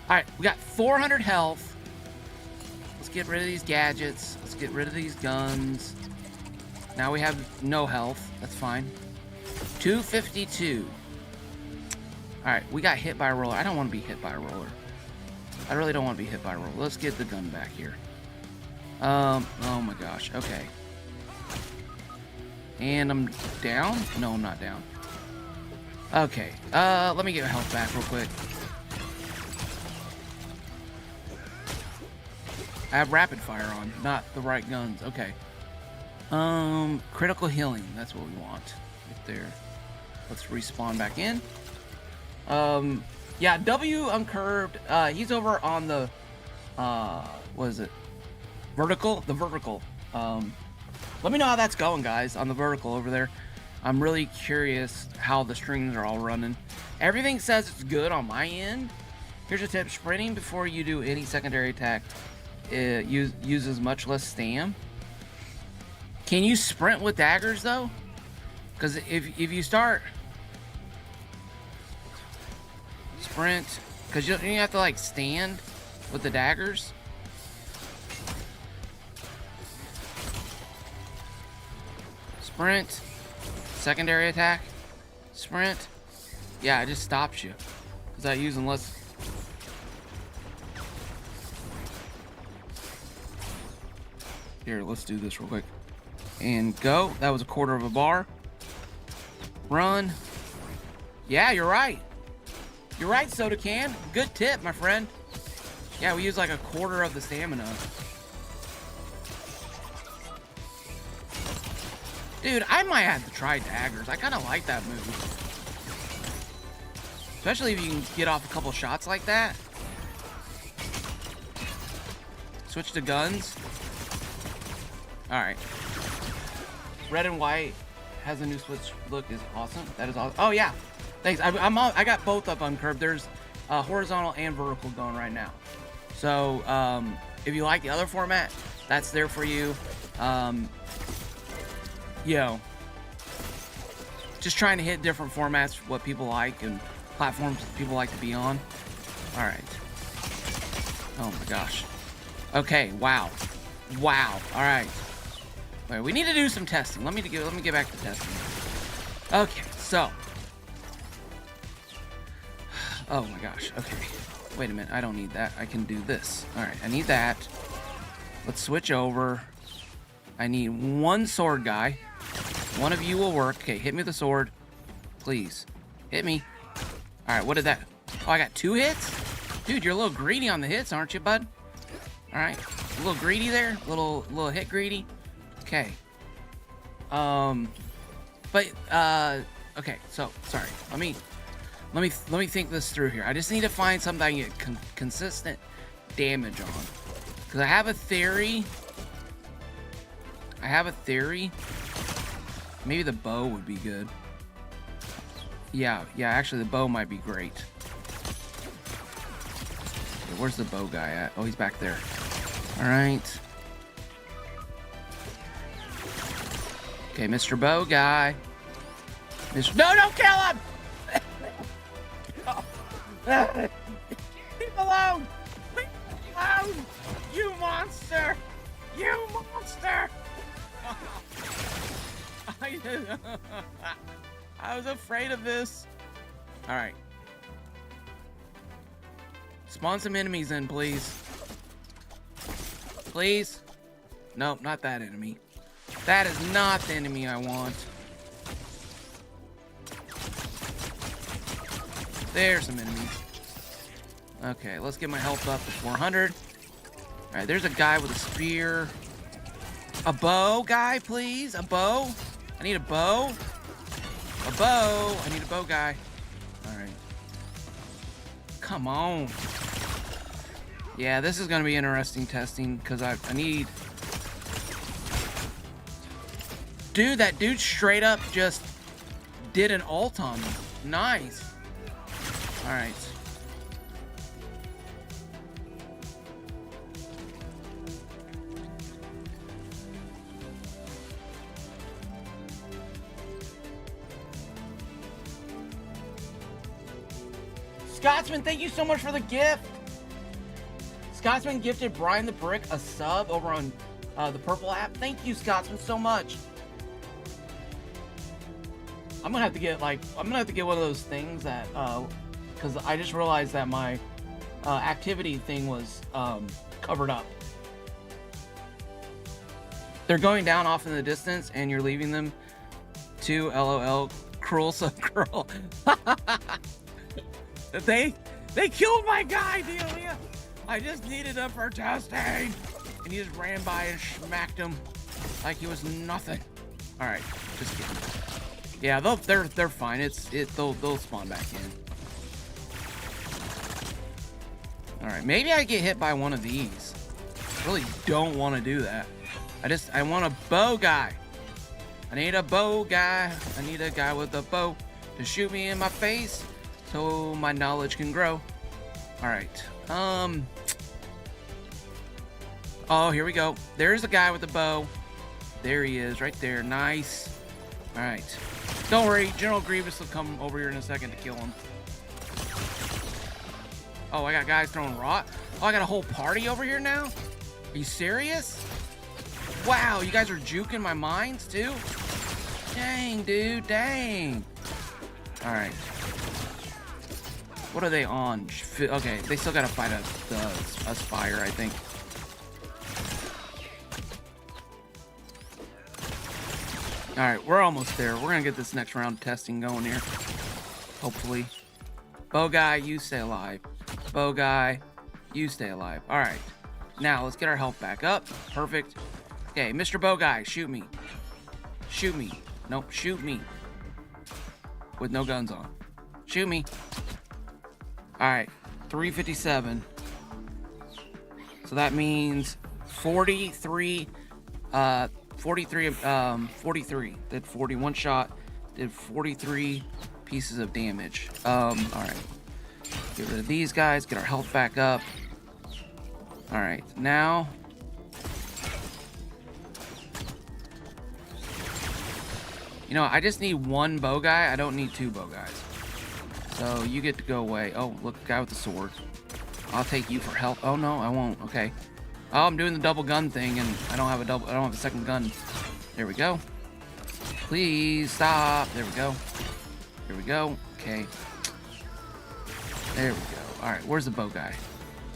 All right, we got 400 health. Let's get rid of these gadgets. Let's get rid of these guns. Now we have no health. That's fine. 252. All right, we got hit by a roller. I don't want to be hit by a roller. I really don't want to be hit by a roller. Let's get the gun back here. Oh my gosh. Okay. And I'm down? No, I'm not down. Okay. Let me get my health back real quick. I have rapid fire on, not the right guns. Okay. Critical healing. That's what we want. Right there. Let's respawn back in. Yeah, W uncurved. He's over on the, what is it? Vertical? The vertical. Let me know how that's going, guys, on the vertical over there. I'm really curious how the strings are all running. Everything says it's good on my end. Here's a tip. Sprinting before you do any secondary attack uses much less stam. Can you sprint with daggers, though? Because if you start... Sprint... Because you have to, like, stand with the daggers. Sprint. Secondary attack. Sprint. Yeah, it just stops you. Because I'm using less... Here, let's do this real quick. And go. That was a quarter of a bar. Run. Yeah, you're right. You're right, Soda Can. Good tip, my friend. Yeah, we use like a quarter of the stamina. Dude, I might have to try daggers. I kind of like that move. Especially if you can get off a couple shots like that. Switch to guns. Alright. Red and white has a new switch look. Is awesome. That is awesome. Oh, yeah. Thanks. I got both up on curve. There's horizontal and vertical going right now. So, if you like the other format, that's there for you. You know, just trying to hit different formats, what people like, and platforms people like to be on. All right. Oh my gosh. Okay. Wow. Wow. All right. Wait, we need to do some testing. Let me get back to testing. Okay. So. Oh my gosh. Okay. Wait a minute. I don't need that. I can do this. All right. I need that. Let's switch over. I need one sword guy. One of you will work. Okay, hit me with the sword. Please. Hit me. Alright, what did that... Oh, I got 2 hits? Dude, you're a little greedy on the hits, aren't you, bud? Alright. A little greedy there? Little hit greedy? Okay. Okay, so, sorry. Let me think this through here. I just need to find something I can get consistent damage on. Because I have a theory... Maybe the bow would be good. Yeah, actually the bow might be great. Okay, where's the bow guy at? Oh, he's back there. Alright. Okay, Mr. Bow guy. No, don't kill him! Leave him alone! Leave him alone! You monster! You monster! I was afraid of this. Alright. Spawn some enemies in, please. Please? Nope, not that enemy. That is not the enemy I want. There's some enemies. Okay, let's get my health up to 400. Alright, there's a guy with a spear. A bow guy, please. A bow. I need a bow. A bow. I need a bow guy. All right. Come on. Yeah, this is going to be interesting testing because I need... Dude, that dude straight up just did an ult on me. Nice. All right. Scotsman, thank you so much for the gift. Scotsman gifted Brian the Brick a sub over on the Purple app. Thank you, Scotsman, so much. I'm gonna have to get one of those things that because I just realized that my activity thing was covered up. They're going down off in the distance, and you're leaving them to LOL. Cruel sub girl. They killed my guy, Delia. I just needed him for testing, and he just ran by and smacked him like he was nothing. All right, just kidding. Yeah, they're fine. They'll spawn back in. All right, maybe I get hit by one of these. I really don't want to do that. I want a bow guy. I need a bow guy. I need a guy with a bow to shoot me in my face so my knowledge can grow. All right. Oh, here we go. There's the guy with the bow. There he is, right there. Nice. All right. Don't worry, General Grievous will come over here in a second to kill him. Oh, I got guys throwing rot. Oh, I got a whole party over here now? Are you serious? Wow, you guys are juking my mines too? Dang, dude, dang. All right. What are they on? Okay, they still gotta fight a Spire, I think. All right, we're almost there. We're gonna get this next round of testing going here. Hopefully. Bow guy, you stay alive. Bow guy, you stay alive. All right. Now, let's get our health back up. Perfect. Okay, Mr. Bow guy, shoot me. Shoot me. Nope, shoot me. With no guns on. Shoot me. All right, 357. So that means 43. 43. Did 41 shot. Did 43 pieces of damage. All right. Get rid of these guys. Get our health back up. All right, now. You know, I just need one bow guy. I don't need two bow guys. So you get to go away. Oh, look, guy with the sword. I'll take you for help. Oh no, I won't. Okay. Oh, I'm doing the double gun thing, and I don't have a second gun. There we go. Please stop. There we go. Here we go. Okay. There we go. All right, where's the bow guy?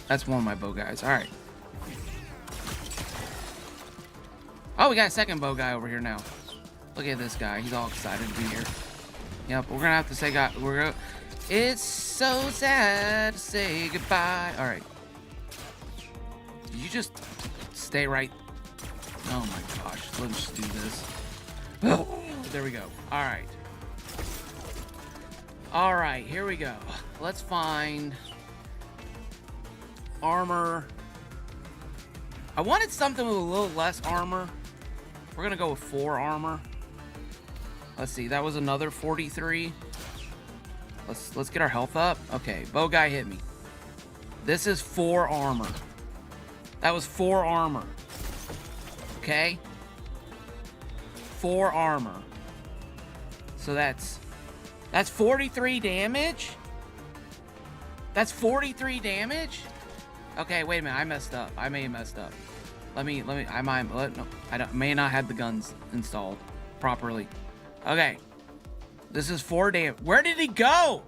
That's one of my bow guys. All right. Oh, we got a second bow guy over here now. Look at this guy. He's all excited to be here. Yep, we're gonna have to say it's so sad to say goodbye. All right. Did you just stay right? Oh my gosh. Let's just do this. Oh, there we go. All right. All right, here we go. Let's find armor. I wanted something with a little less armor. We're gonna go with 4 armor. Let's see, that was another 43. Let's get our health up. Okay, bow guy hit me. This is 4 armor. That was 4 armor. Okay? 4 armor. So that's 43 damage? That's 43 damage? Okay, wait a minute. I messed up. I may have messed up. I may not have the guns installed properly. Okay. This is 4 damage. Where did he go?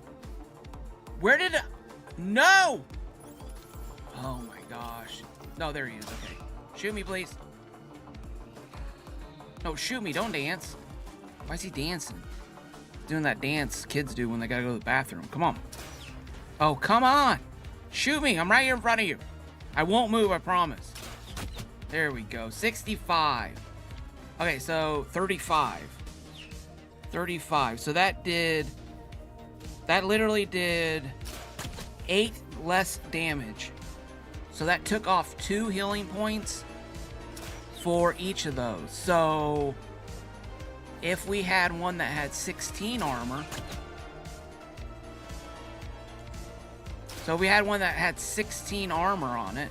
No! Oh my gosh. No, there he is. Okay. Shoot me, please. No, shoot me. Don't dance. Why is he dancing? Doing that dance kids do when they gotta go to the bathroom. Come on. Oh, come on. Shoot me. I'm right here in front of you. I won't move, I promise. There we go. 65. Okay, so 35. 35. So that literally did 8 less damage. So that took off 2 healing points for each of those. So if we had one that had 16 armor, so we had one that had 16 armor on it.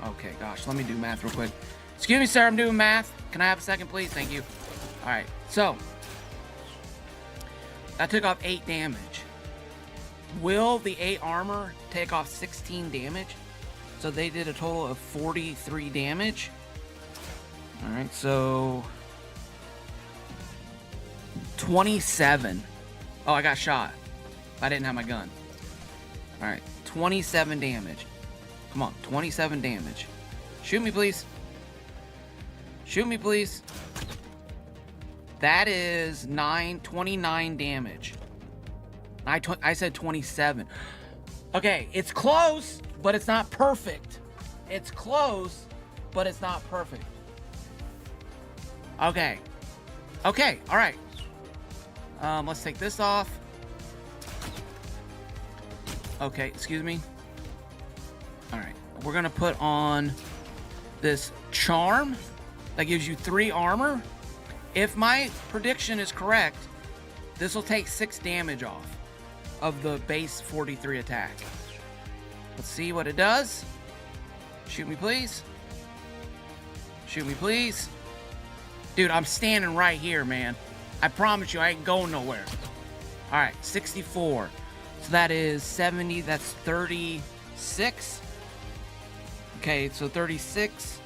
Okay, gosh, let me do math real quick. Excuse me, sir, I'm doing math. Can I have a second, please? Thank you. All right, so that took off 8 damage. Will the 8 armor take off 16 damage? So they did a total of 43 damage. All right, so 27. Oh, I got shot. I didn't have my gun. All right, 27 damage. Come on, 27 damage. Shoot me, please. Shoot me, please. That is 29 damage. I said 27. Okay, it's close, but it's not perfect. It's close, but it's not perfect. Okay. Okay, all right. Let's take this off. Okay, excuse me. All right, we're gonna put on this charm that gives you 3 armor. If my prediction is correct, this will take 6 damage off of the base 43 attack. Let's see what it does. Shoot me, please. Shoot me, please. Dude, I'm standing right here, man. I promise you, I ain't going nowhere. All right, 64. So that is 70. That's 36. Okay, so 36.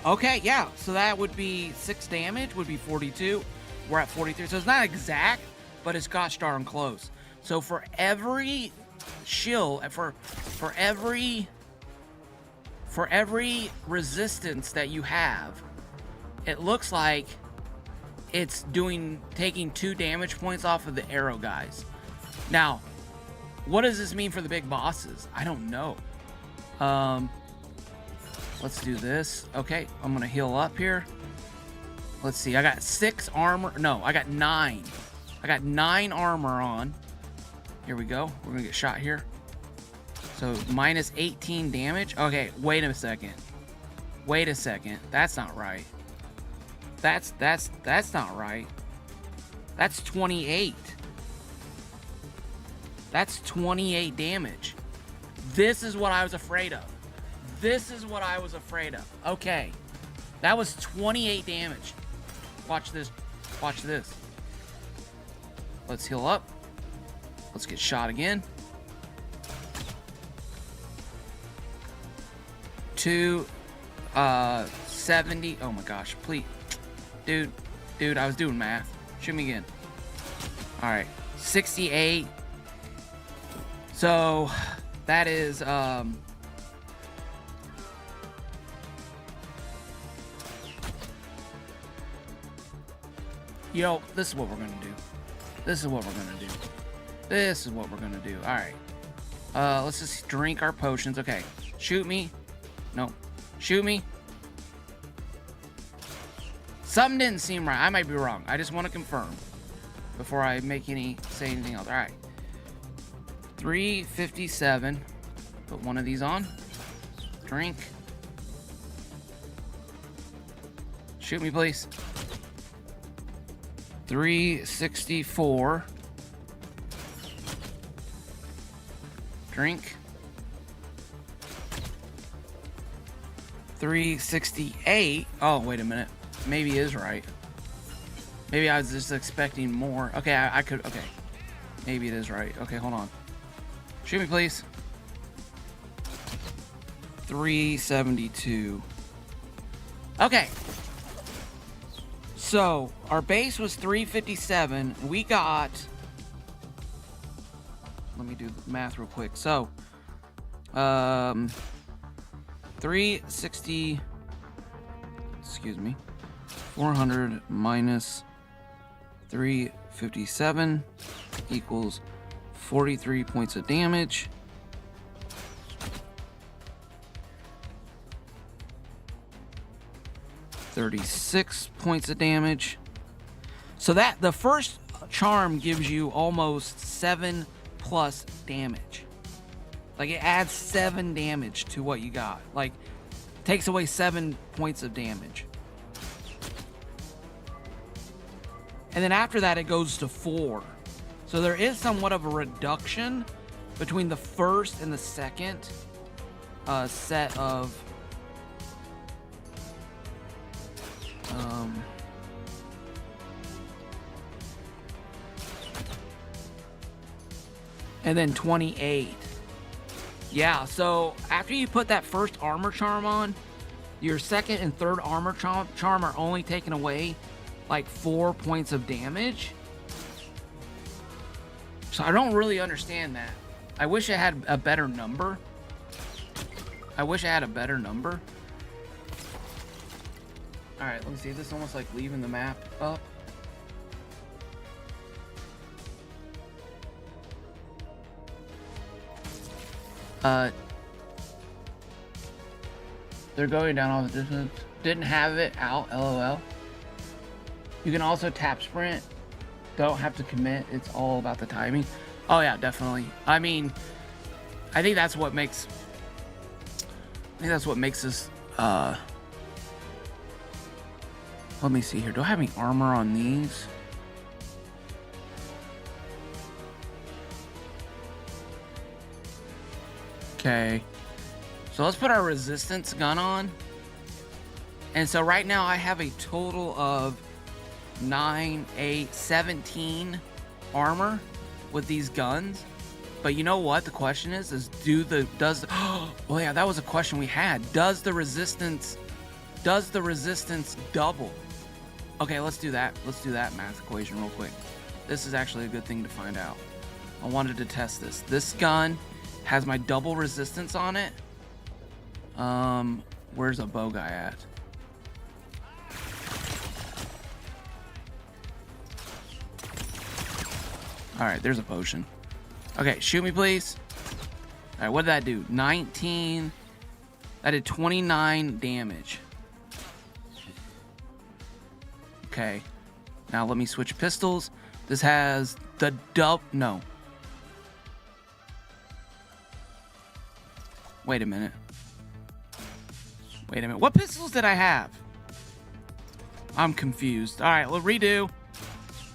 Okay, yeah. So that would be 6 damage, would be 42. We're at 43. So it's not exact, but it's gosh darn close. So for every shield, for every resistance that you have, it looks like it's taking 2 damage points off of the arrow guys. Now, what does this mean for the big bosses? I don't know. Let's do this. Okay, I'm gonna heal up here. Let's see, I got 6 armor. No, I got 9. I got 9 armor on. Here we go. We're gonna get shot here. So minus 18 damage. Okay, wait a second. Wait a second. That's not right. That's not right. That's 28. That's 28 damage. This is what I was afraid of. This is what I was afraid of. Okay. That was 28 damage. Watch this. Watch this. Let's heal up. Let's get shot again. 270. Oh my gosh, please. Dude, I was doing math. Shoot me again. All right, 68. So that is yo, this is what we're gonna do. This is what we're gonna do. This is what we're gonna do. All right. Let's just drink our potions. Okay. Shoot me. No. Shoot me. Something didn't seem right. I might be wrong. I just want to confirm before I say anything else. All right. 357. Put one of these on. Drink. Shoot me, please. 364. Drink. 368. Oh, wait a minute. Maybe it is right. Maybe I was just expecting more. Okay, I could. Okay. Maybe it is right. Okay, hold on. Shoot me, please. 372. Okay. So, our base was 357. We got... Let me do the math real quick. So, 360... Excuse me. 400 minus 357 equals 43 points of damage. $36 points of damage. So that the first charm gives you almost 7+ damage. Like, it adds 7 damage to what you got. Like, takes away 7 points of damage. And then after that, it goes to 4. So there is somewhat of a reduction between the first and the second set of and then 28. Yeah, so after you put that first armor charm on, your second and third armor charm are only taking away like 4 points of damage. So I don't really understand that. I wish it had a better number. Alright, let me see. This is almost like leaving the map up. They're going down all the distance. Didn't have it out, LOL. You can also tap sprint. Don't have to commit. It's all about the timing. Oh yeah, definitely. I mean, I think that's what makes us let me see here. Do I have any armor on these? Okay. So let's put our resistance gun on. And so right now I have a total of 9, 8, 17 armor with these guns. But you know what the question is oh yeah, that was a question we had. Does the resistance double? Okay, let's do that. Let's do that math equation real quick. This is actually a good thing to find out. I wanted to test this. This gun has my double resistance on it. Where's a bow guy at? Alright, there's a potion. Okay, shoot me, please. Alright, what did that do? 19. That did 29 damage. Okay. Now let me switch pistols. This has the no. Wait a minute. What pistols did I have? I'm confused. Alright, well, redo.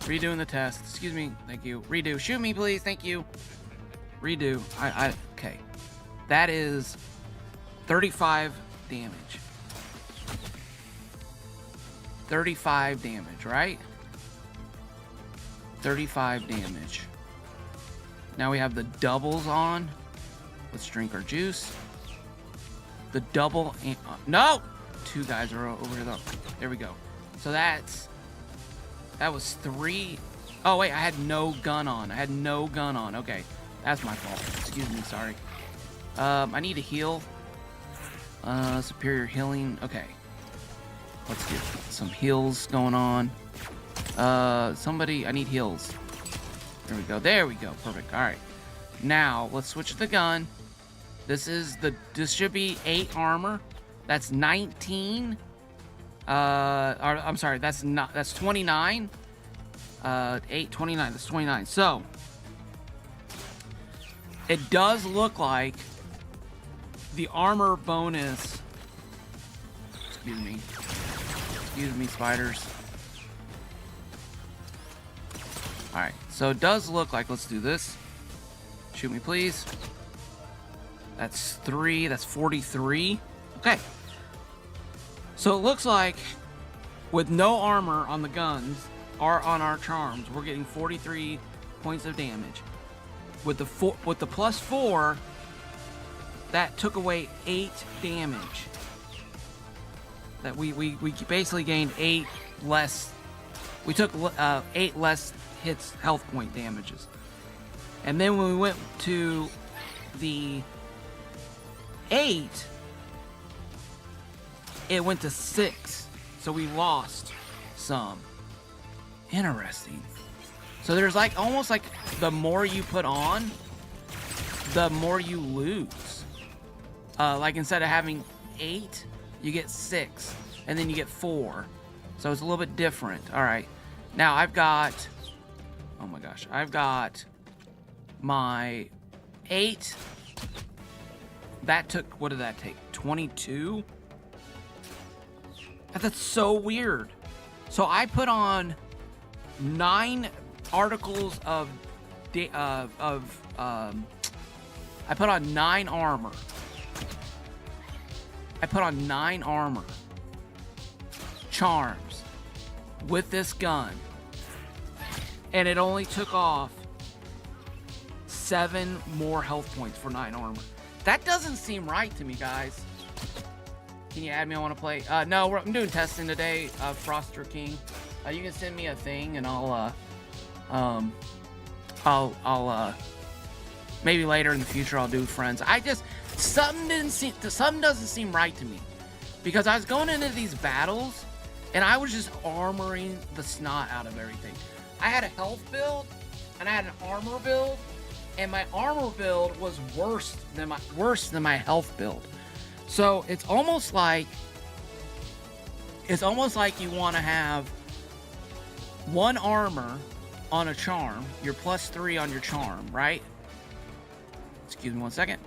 Redoing the test. Excuse me. Thank you. Redo. Shoot me, please. Thank you. Redo. Okay. That is 35 damage. 35 damage, right? 35 damage. Now we have the doubles on. Let's drink our juice. The double... no! 2 guys are over here, though. There we go. So that was 3. Oh, wait. I had no gun on. Okay. That's my fault. Excuse me. Sorry. I need to heal. Superior healing. Okay. Let's get some heals going on. Somebody... I need heals. There we go. Perfect. All right. Now, let's switch the gun. This should be 8 armor. That's 19. I'm sorry, that's 29. 8, 29, that's 29. So, it does look like the armor bonus... Excuse me, spiders. Alright, so it does look like... Let's do this. Shoot me, please. That's 3, that's 43. Okay. So it looks like with no armor on the guns or on our charms, we're getting 43 points of damage. With the +4, that took away 8 damage. That we basically gained 8 less. We took 8 less hits, health point damages. And then when we went to the 8, it went to 6, so we lost some. Interesting. So there's like almost like the more you put on, the more you lose. Like instead of having 8, you get 6, and then you get 4. So it's a little bit different. All right. Now I've got, oh my gosh, I've got my 8 That took, what did that take? 22? That's so weird. So I put on 9 articles of I put on 9 armor. I put on 9 armor. Charms. With this gun. And it only took off 7 more health points for 9 armor. That doesn't seem right to me, guys. Can you add me? I want to play. No, I'm doing testing today. Froster King. You can send me a thing, and I'll maybe later in the future I'll do friends. Something doesn't seem right to me, because I was going into these battles, and I was just armoring the snot out of everything. I had a health build, and I had an armor build, and my armor build was worse than my health build. So it's almost like you want to have 1 armor on a charm. You're +3 on your charm, right? Excuse me 1 second.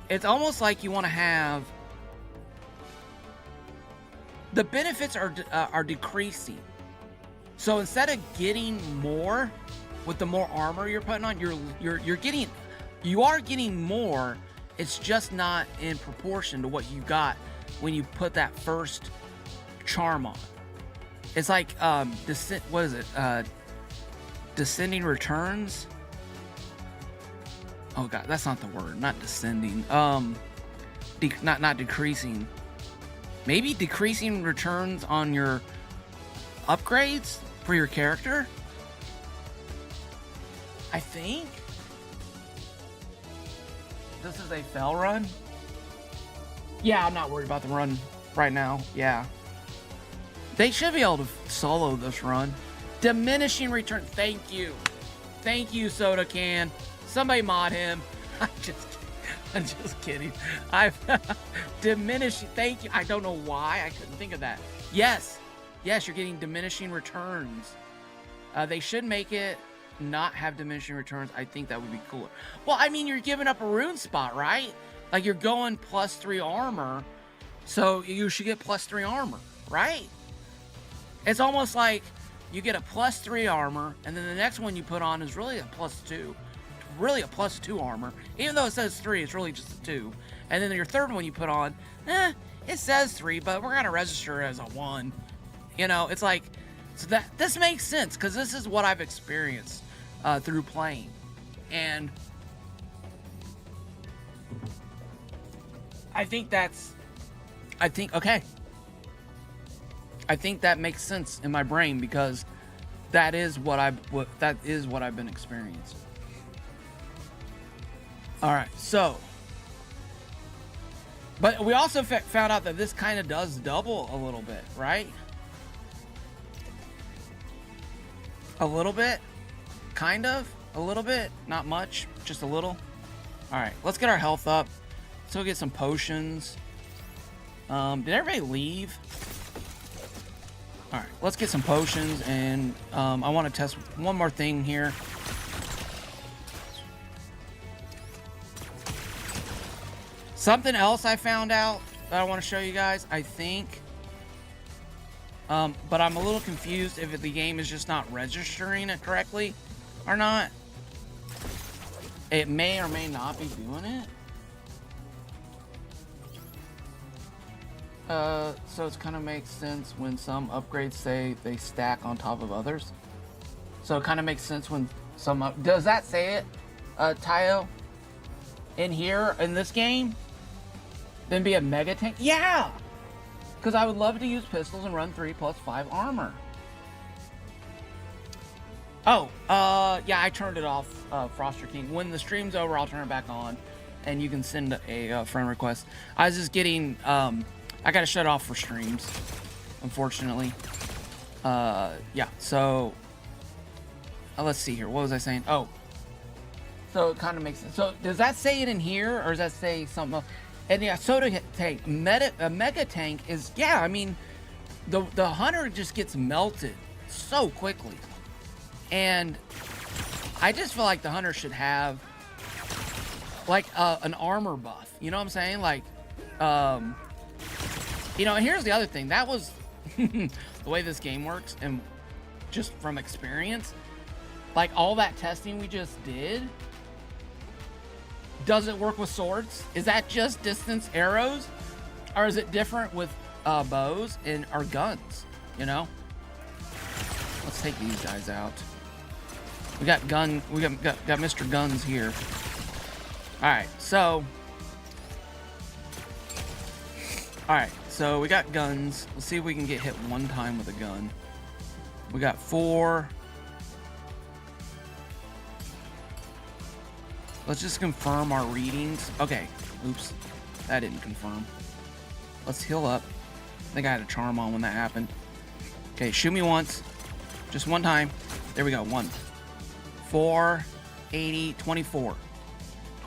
It's almost like you want to have the benefits are decreasing. So instead of getting more with the more armor you're putting on, you are getting more. It's just not in proportion to what you got when you put that first charm on. It's like what is it? Descending returns. Oh god, that's not the word. Not descending. Not decreasing. Maybe decreasing returns on your upgrades for your character. I think. This is a fail run. Yeah, I'm not worried about the run right now. Yeah. They should be able to solo this run. Diminishing return. Thank you. Thank you, Soda Can. Somebody mod him. I'm just kidding. Diminishing. Thank you. I don't know why. I couldn't think of that. Yes. Yes, you're getting diminishing returns. They should make it not have diminishing returns. I think that would be cooler. Well, I mean, you're giving up a rune spot, right? Like, you're going +3 armor, so you should get +3 armor, right? It's almost like you get a +3 armor, and then the next one you put on is really a +2. Really a +2 armor. Even though it says 3, it's really just a 2. And then your third one you put on, it says 3, but we're gonna register it as a 1. You know, it's like, so that this makes sense, because this is what I've experienced through playing. And I think that makes sense in my brain, because that is what I've been experiencing. All right, so, but we also found out that this kind of does double a little bit, right? A little bit, kind of, a little bit, not much, just a little. All right, let's get our health up. Let's go get some potions. Did everybody leave? All right, let's get some potions, and I want to test one more thing here. Something else I found out that I want to show you guys, I think. But I'm a little confused if the game is just not registering it correctly or not. It may or may not be doing it. So it kind of makes sense when some upgrades say they stack on top of others. So it kind of makes sense when some does that say it, Tayo? In here, in this game? Then be a mega tank? Yeah! Because I would love to use pistols and run 3+5 armor. Oh, yeah, I turned it off, Froster King. When the stream's over, I'll turn it back on, and you can send a friend request. I was just getting, I gotta shut it off for streams, unfortunately. Yeah, so, let's see here. What was I saying? Oh, so it kind of makes sense. So, does that say it in here, or does that say something else? And yeah, soda tank, a mega tank is, yeah, I mean, the hunter just gets melted so quickly. And I just feel like the hunter should have like an armor buff. You know what I'm saying? Like, you know, and here's the other thing. That was the way this game works, and just from experience, like all that testing we just did doesn't work with swords. Is that just distance arrows, or is it different with bows and our guns? You know, let's take these guys out. We got Mr. Guns here. All right, so we got guns. Let's see if we can get hit one time with a gun. We got 4. Let's just confirm our readings. Okay, oops, that didn't confirm. Let's heal up. I think I had a charm on when that happened. Okay, shoot me once, just one time. There we go. 1, 4, 80, 24.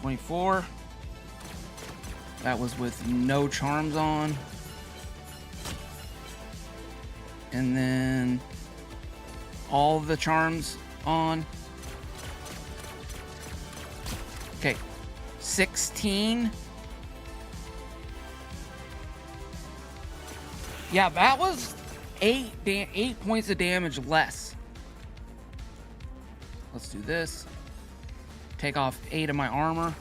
24. That was with no charms on. And then all of the charms on. Okay, 16. Yeah, that was 8 points of damage less. Let's do this. Take off 8 of my armor.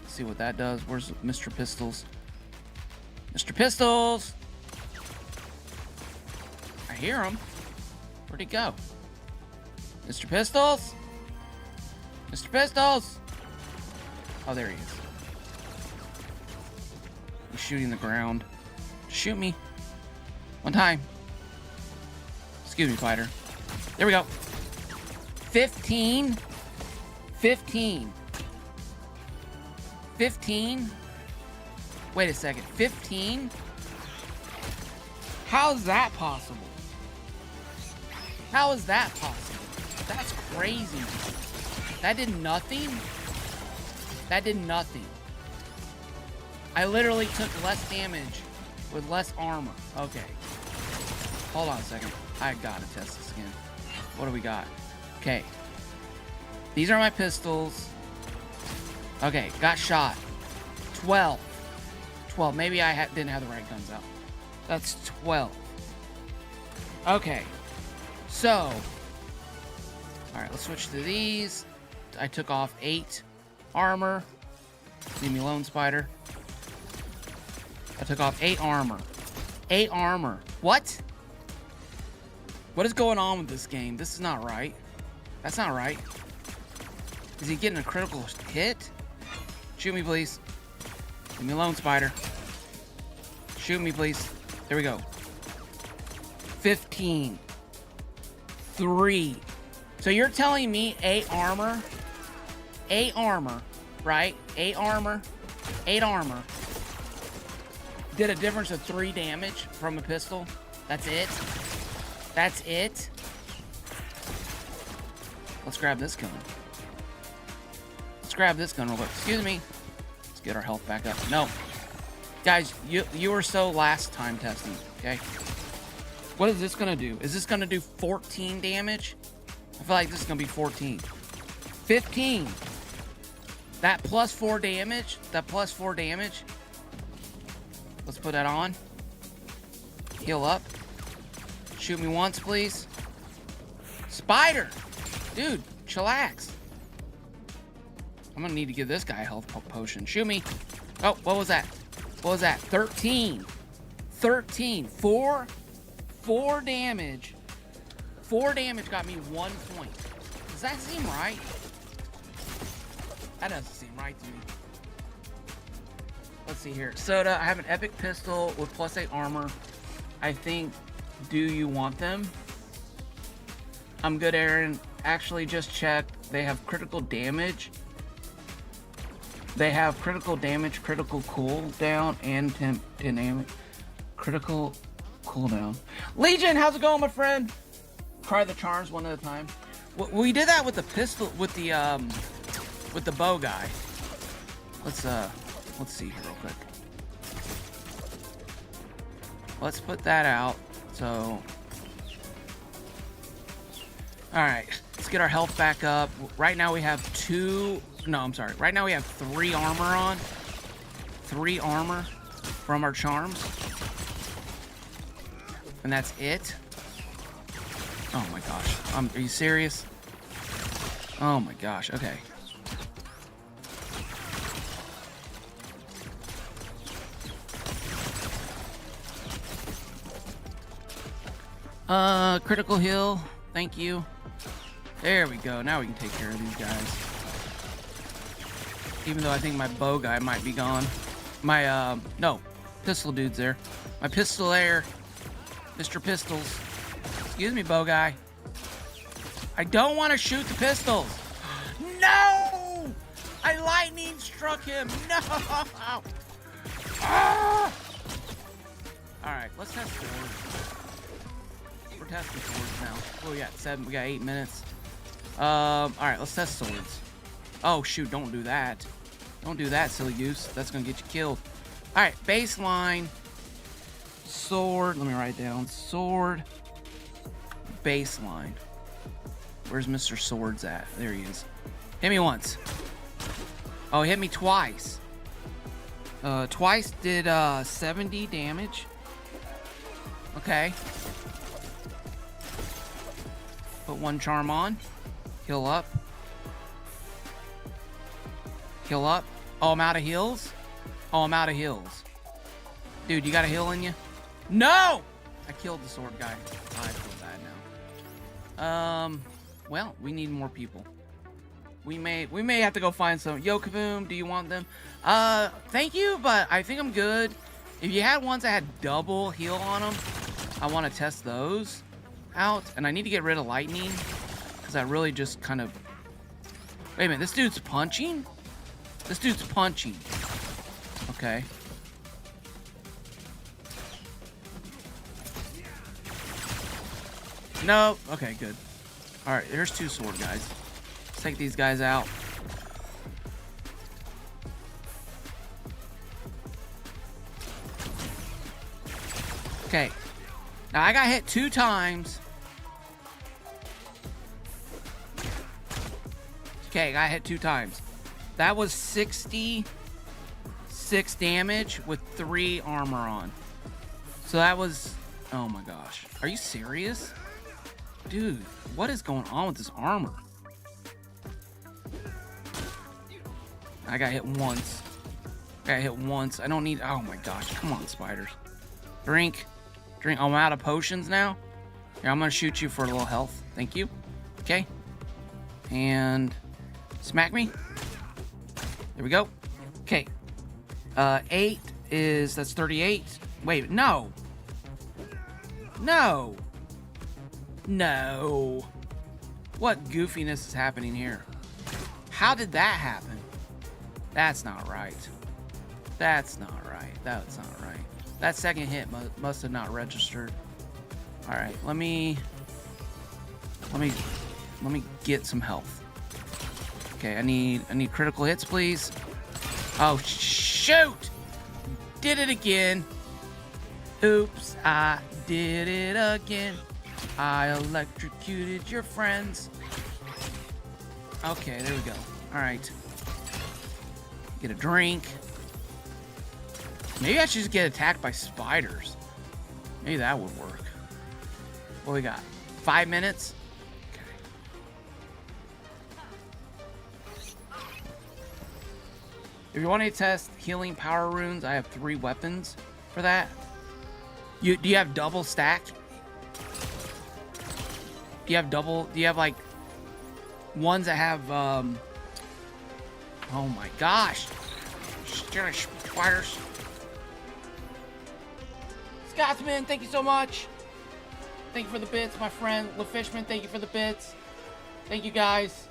See what that does. Where's Mr. Pistols? Mr. Pistols! I hear him. Where'd he go? Mr. Pistols? Mr. Pistols! Oh, there he is. He's shooting the ground. Shoot me. One time. Excuse me, fighter. There we go. 15. 15. 15? Wait a second. 15? How is that possible? How is that possible? That's crazy. That did nothing? That did nothing. I literally took less damage with less armor. Okay. Hold on a second. I gotta test this again. What do we got? Okay. These are my pistols. Okay, got shot. 12. 12. Maybe I didn't have the right guns out. That's 12. Okay. So. Alright, let's switch to these. I took off 8 armor. Leave me alone, spider. I took off 8 armor. 8 armor. What? What is going on with this game? This is not right. That's not right. Is he getting a critical hit? Shoot me, please. Leave me alone, spider. Shoot me, please. There we go. 15. 3. So you're telling me 8 armor? 8 armor, right? 8 armor. 8 armor. Did a difference of 3 damage from a pistol? That's it? That's it? Let's grab this gun. Let's grab this gun real quick. Excuse me. Let's get our health back up. No. Guys, you were so last time testing, okay? What is this gonna do? Is this gonna do 14 damage? I feel like this is gonna be 14. 15. That plus 4 damage. That plus 4 damage. Let's put that on. Heal up. Shoot me once, please. Spider! Dude, chillax. I'm gonna need to give this guy a health potion. Shoot me. Oh, what was that? What was that? 13. 13. 4 damage. 4 damage got me 1 point. Does that seem right? That doesn't seem right to me. Let's see here. Soda, I have an epic pistol with plus 8 armor. I think, do you want them? I'm good, Aaron. Actually, just checked. They have critical damage. They have critical damage, critical cooldown, and 10 damage. Critical cooldown. Legion, how's it going, my friend? Try the charms one at a time. We did that with the pistol, with the bow guy. Let's see here real quick. Let's put that out. So, all right, let's get our health back up. Right now we have 2 No, I'm sorry. Right now we have 3 armor on. 3 armor from our charms. And that's it. Oh my gosh. Are you serious? Oh my gosh. Okay. Critical heal. Thank you. There we go. Now we can take care of these guys. Even though I think my bow guy might be gone. My, no. Pistol dude's there. My pistol there. Mr. Pistols. Excuse me, bow guy. I don't want to shoot the pistols. No! I lightning struck him. No! Ah! Alright, let's test swords. We're testing swords now. Oh, we got 7. We got 8 minutes. Alright, let's test swords. Oh, shoot, don't do that. Don't do that, silly goose. That's gonna get you killed. Alright, baseline. Sword. Let me write it down. Sword. Baseline. Where's Mr. Swords at? There he is. Hit me once. Oh, hit me twice. Twice did 70 damage. Okay. Put 1 charm on. Heal up. Heal up. Oh, I'm out of heals? Oh, I'm out of heals. Dude, you got a heal in you? No! I killed the sword guy. I feel bad now. Well, we need more people. We may have to go find some. Yo, Kaboom, do you want them? Thank you, but I think I'm good. If you had ones that had double heal on them, I want to test those out. And I need to get rid of lightning, because I really just kind of... Wait a minute, this dude's punching? This dude's punching. Okay. No. Okay, good. Alright, there's 2 sword guys. Let's take these guys out. Okay. Now, I got hit 2 times. Okay, I got hit 2 times. That was 66 damage with 3 armor on. So that was... Oh my gosh. Are you serious? Dude, what is going on with this armor? I got hit once. Got hit once. I don't need... Oh my gosh. Come on, spiders. Drink. Drink. Oh, I'm out of potions now. Here, I'm going to shoot you for a little health. Thank you. Okay. And... Smack me. There we go. Okay. 8 is... That's 38. Wait, no. No. No. What goofiness is happening here? How did that happen? That's not right. That's not right. That's not right. That second hit must have not registered. All right, let me get some health. Okay, I need critical hits, please. Oh shoot! Did it again. Oops, I did it again. I electrocuted your friends. Okay, there we go. All right. Get a drink. Maybe I should just get attacked by spiders. Maybe that would work. What we got? 5 minutes? Okay. If you want to test healing power runes, I have 3 weapons for that. Do you have double stack? Do you have like ones that have oh my gosh. Spiders. Scotsman, thank you so much. Thank you for the bits, my friend. LaFishman, thank you for the bits. Thank you guys.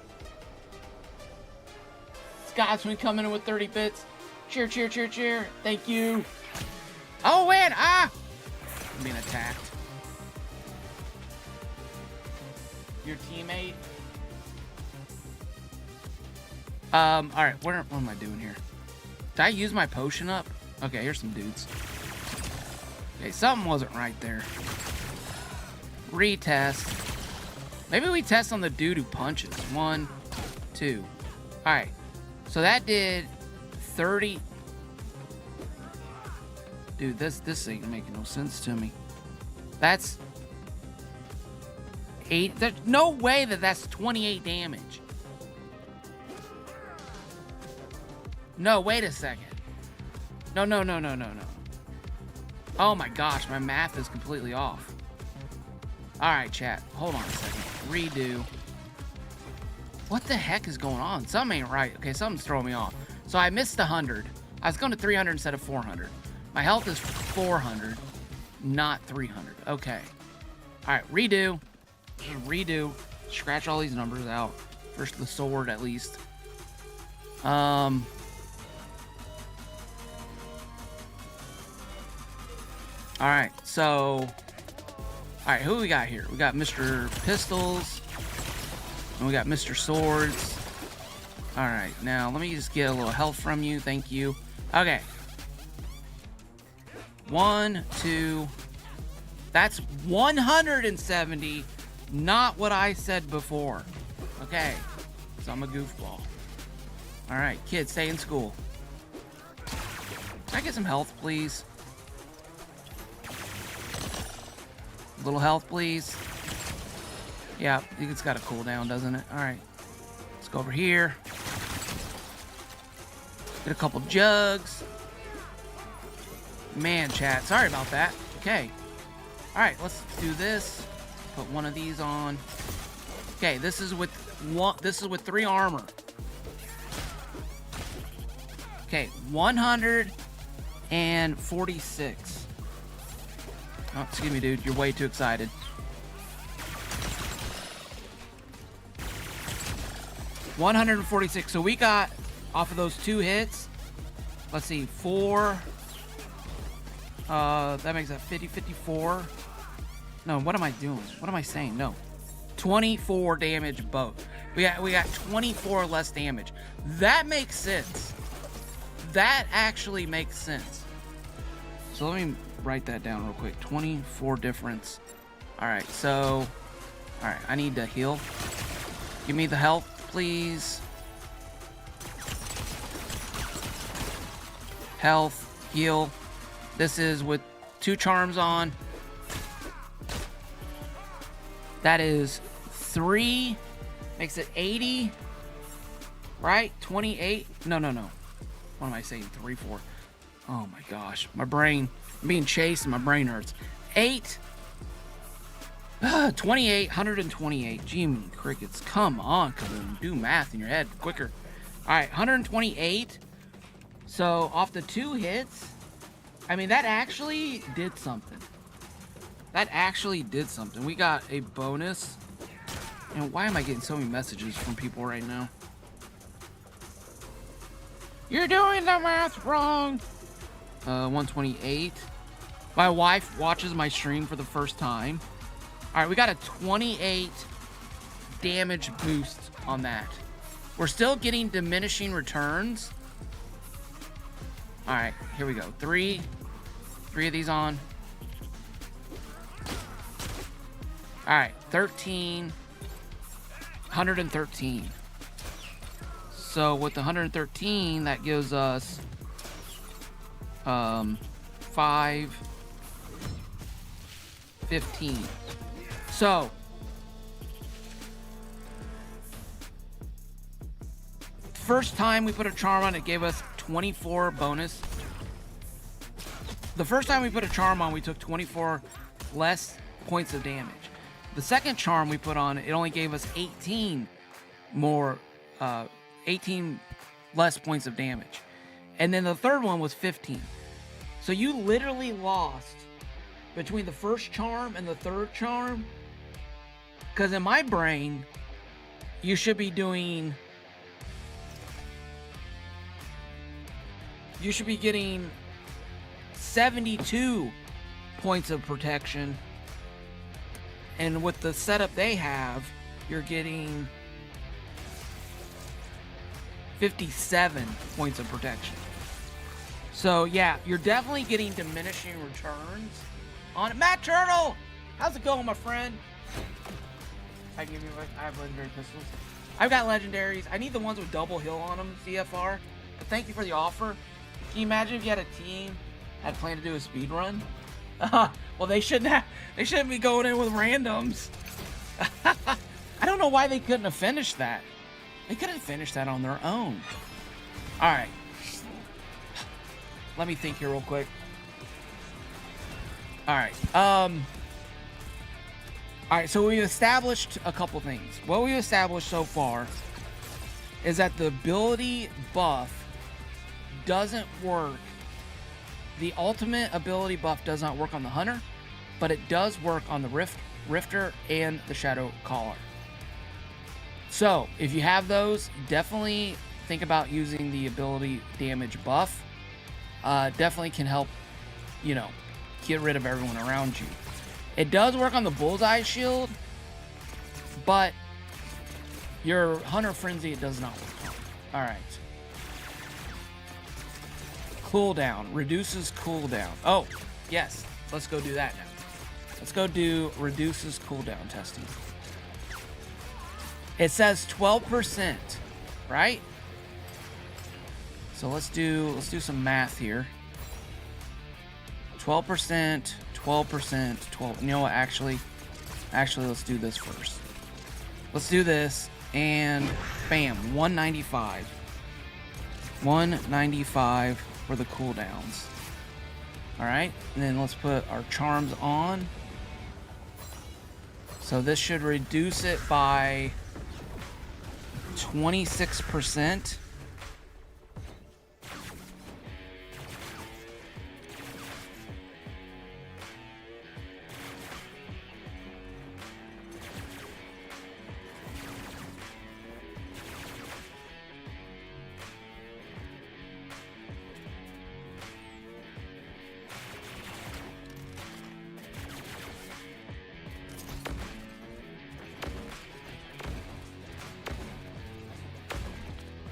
Scotsman coming in with 30 bits. Cheer, cheer, cheer, cheer. Thank you. Oh, win! Ah! I'm being attacked. Your teammate. Alright, what am I doing here? Did I use my potion up? Okay, here's some dudes. Okay, something wasn't right there. Retest. Maybe we test on the dude who punches. 1, 2. Alright. So that did 30. Dude, this ain't making no sense to me. That's 8. There's no way that that's 28 damage. No, wait a second. No. Oh my gosh, my math is completely off. All right, chat. Hold on a second. Redo. What the heck is going on? Something ain't right. Okay, something's throwing me off. So I missed 100. I was going to 300 instead of 400. My health is 400, not 300. Okay. All right, redo. Just redo. Scratch all these numbers out. First the sword, at least. All right, so... All right, who we got here? We got Mr. Pistols. And we got Mr. Swords. All right, now let me just get a little health from you. Thank you. Okay. 1, 2. That's 170. Not what I said before. Okay. So I'm a goofball. All right, kids, stay in school. Can I get some health, please? A little health, please. Yeah, it's got a cooldown, doesn't it? All right. Let's go over here. Get a couple jugs. Man, chat, sorry about that. Okay. All right, let's do this. Put one of these on. Okay, this is with 3 armor. Okay, 146. Oh, excuse me, dude. You're way too excited. $146. So we got, off of those 2 hits, let's see, 4. That makes that 50, 54. No, what am I doing? What am I saying? No. 24 damage both. We got 24 less damage. That makes sense. That actually makes sense. So let me write that down real quick. 24 difference. All right, so... All right, I need to heal. Give me the health, please. Health, heal. This is with 2 charms on. That is 3. Makes it 80. Right? 28. No. What am I saying? 3, 4. Oh my gosh. My brain. I'm being chased and my brain hurts. 8. 28. 128. Jiminy crickets. Come on, Kaboom. Do math in your head quicker. Alright, 128. So, off the 2 hits, I mean, that actually did something. That actually did something. We got a bonus. And why am I getting so many messages from people right now? You're doing the math wrong. 128. My wife watches my stream for the first time. All right, we got a 28 damage boost on that. We're still getting diminishing returns. All right, here we go. 3 of these on. All right, 13. 113. So with the 113, that gives us 5, 15. So first time we put a charm on, it gave us 24 bonus. The first time we put a charm on, we took 24 less points of damage. The second charm we put on, it only gave us 18 less points of damage. And then the third one was 15. So you literally lost between the first charm and the third charm. Because in my brain, you should be doing... You should be getting 72 points of protection. And with the setup they have, you're getting 57 points of protection. So yeah, you're definitely getting diminishing returns on it. Matt Turtle, how's it going, my friend? I have legendary pistols. I've got legendaries. I need the ones with double heal on them, CFR. But thank you for the offer. Can you imagine if you had a team that planned to do a speed run? Well, they shouldn't be going in with randoms. I don't know why they couldn't have finished that. They could have finished that on their own. All right. Let me think here real quick. All right. All right, so we've established a couple things. What we've established so far is that the ability buff doesn't work. The ultimate ability buff does not work on the Hunter, but it does work on the Rifter and the Shadow Caller. So, if you have those, definitely think about using the ability damage buff. Definitely can help, you know, get rid of everyone around you. It does work on the Bullseye shield, but your Hunter Frenzy, it does not work on. Alright. Cooldown. Reduces cooldown. Oh, yes. Let's go do that now. Let's go do reduces cooldown testing. It says 12%, right? So let's do some math here. 12%, 12%, 12. You know what? Actually, let's do this first. Let's do this, and bam, 195. 195 for the cooldowns. All right, and then let's put our charms on. So this should reduce it by 26%.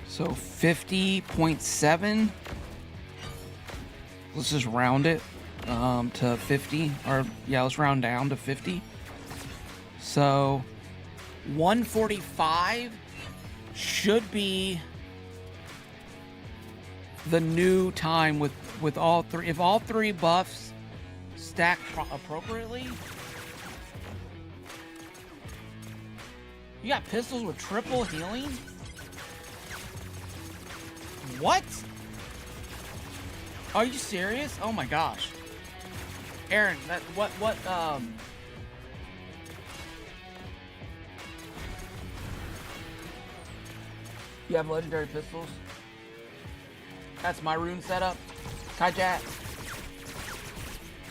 So 50.7. Let's just round it to 50, or yeah, let's round down to 50. So 145 should be the new time with all three. If all three buffs stack appropriately. You got pistols with triple healing? What? Are you serious? Oh my gosh. Aaron, that what you have legendary pistols? That's my rune setup. Kajat.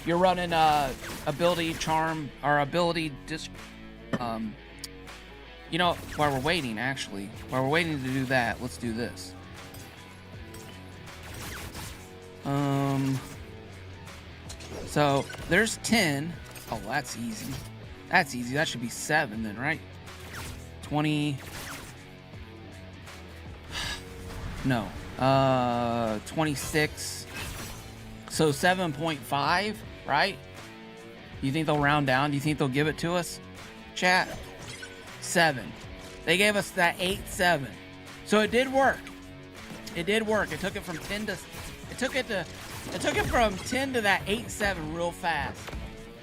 You're running ability charm or ability you know, while we're waiting to do that, let's do this. So there's 10. Oh, that's easy. That's easy. That should be 7 then, right? 20. No. 26. So 7.5, right? You think they'll round down? Do you think they'll give it to us? Chat. 7. They gave us that 8-7. So it did work. It did work. It took it from 10 to it took it from 10 to that 8-7 real fast,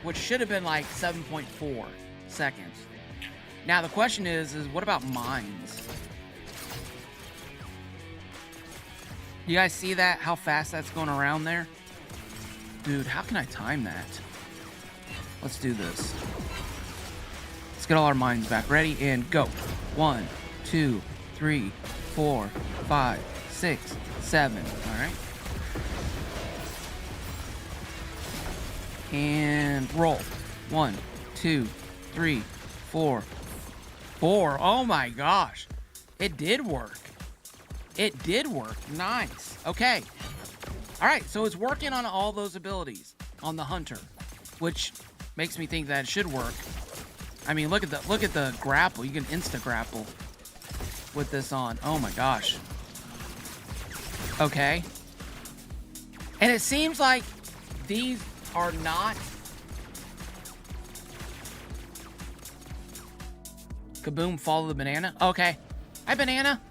which should have been like 7.4 seconds. Now the question is what about mines? You guys see that? How fast that's going around there? Dude, how can I time that? Let's do this. Let's get all our mines back. Ready and go. 1, 2, 3, 4, 5, 6, 7. All right. And roll. 1, 2, 3, 4. 4. Oh my gosh. It did work. It did work. Nice. Okay. All right. So it's working on all those abilities on the Hunter, which makes me think that it should work. I mean, look at the grapple. You can insta grapple with this on. Oh my gosh. Okay. And it seems like these are not Kaboom, follow the banana. Okay. Hi, Banana.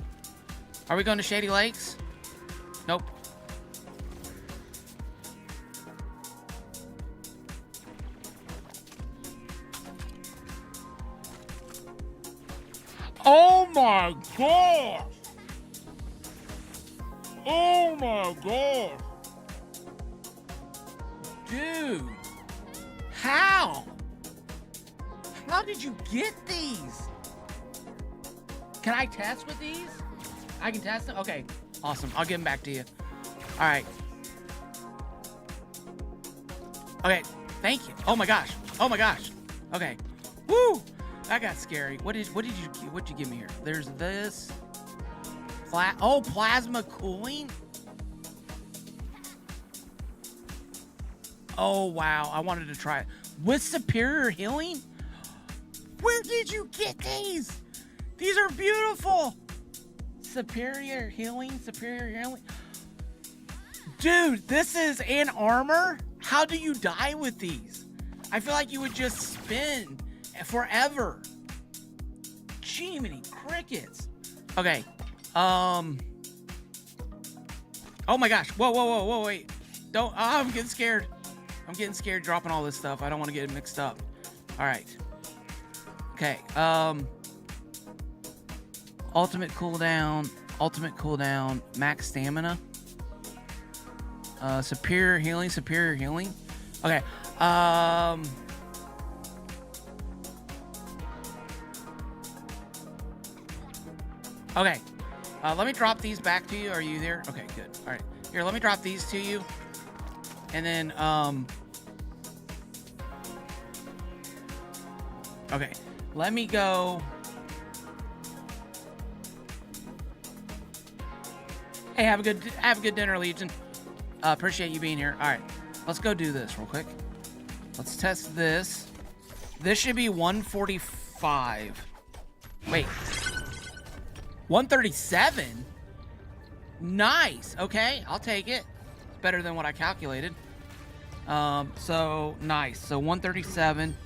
Are we going to Shady Lakes? Nope. Oh my gosh! Oh my gosh! Dude! How? How did you get these? Can I test with these? I can test them? Okay, awesome. I'll give them back to you. All right. Okay, thank you. Oh my gosh. Oh my gosh. Okay. Woo! That got scary. What'd you give me here? There's this. Plasma cooling? Oh wow, I wanted to try it. With superior healing? Where did you get these? These are beautiful. Superior healing. Dude, this is an armor? How do you die with these? I feel like you would just spin forever. Jiminy crickets. Okay. Oh my gosh. Whoa, wait. Don't. Oh, I'm getting scared. I'm getting scared dropping all this stuff. I don't want to get it mixed up. All right. Okay. Ultimate cooldown, max stamina. Superior healing. Okay. Okay. Let me drop these back to you. Are you there? Okay, good. All right. Here, let me drop these to you. And then, okay. Let me go. Hey, have a good dinner, Legion. Appreciate you being here. All right. Let's go do this real quick. Let's test this. This should be 145. Wait. 137? Nice. Okay, I'll take it. It's better than what I calculated. So nice. So 137.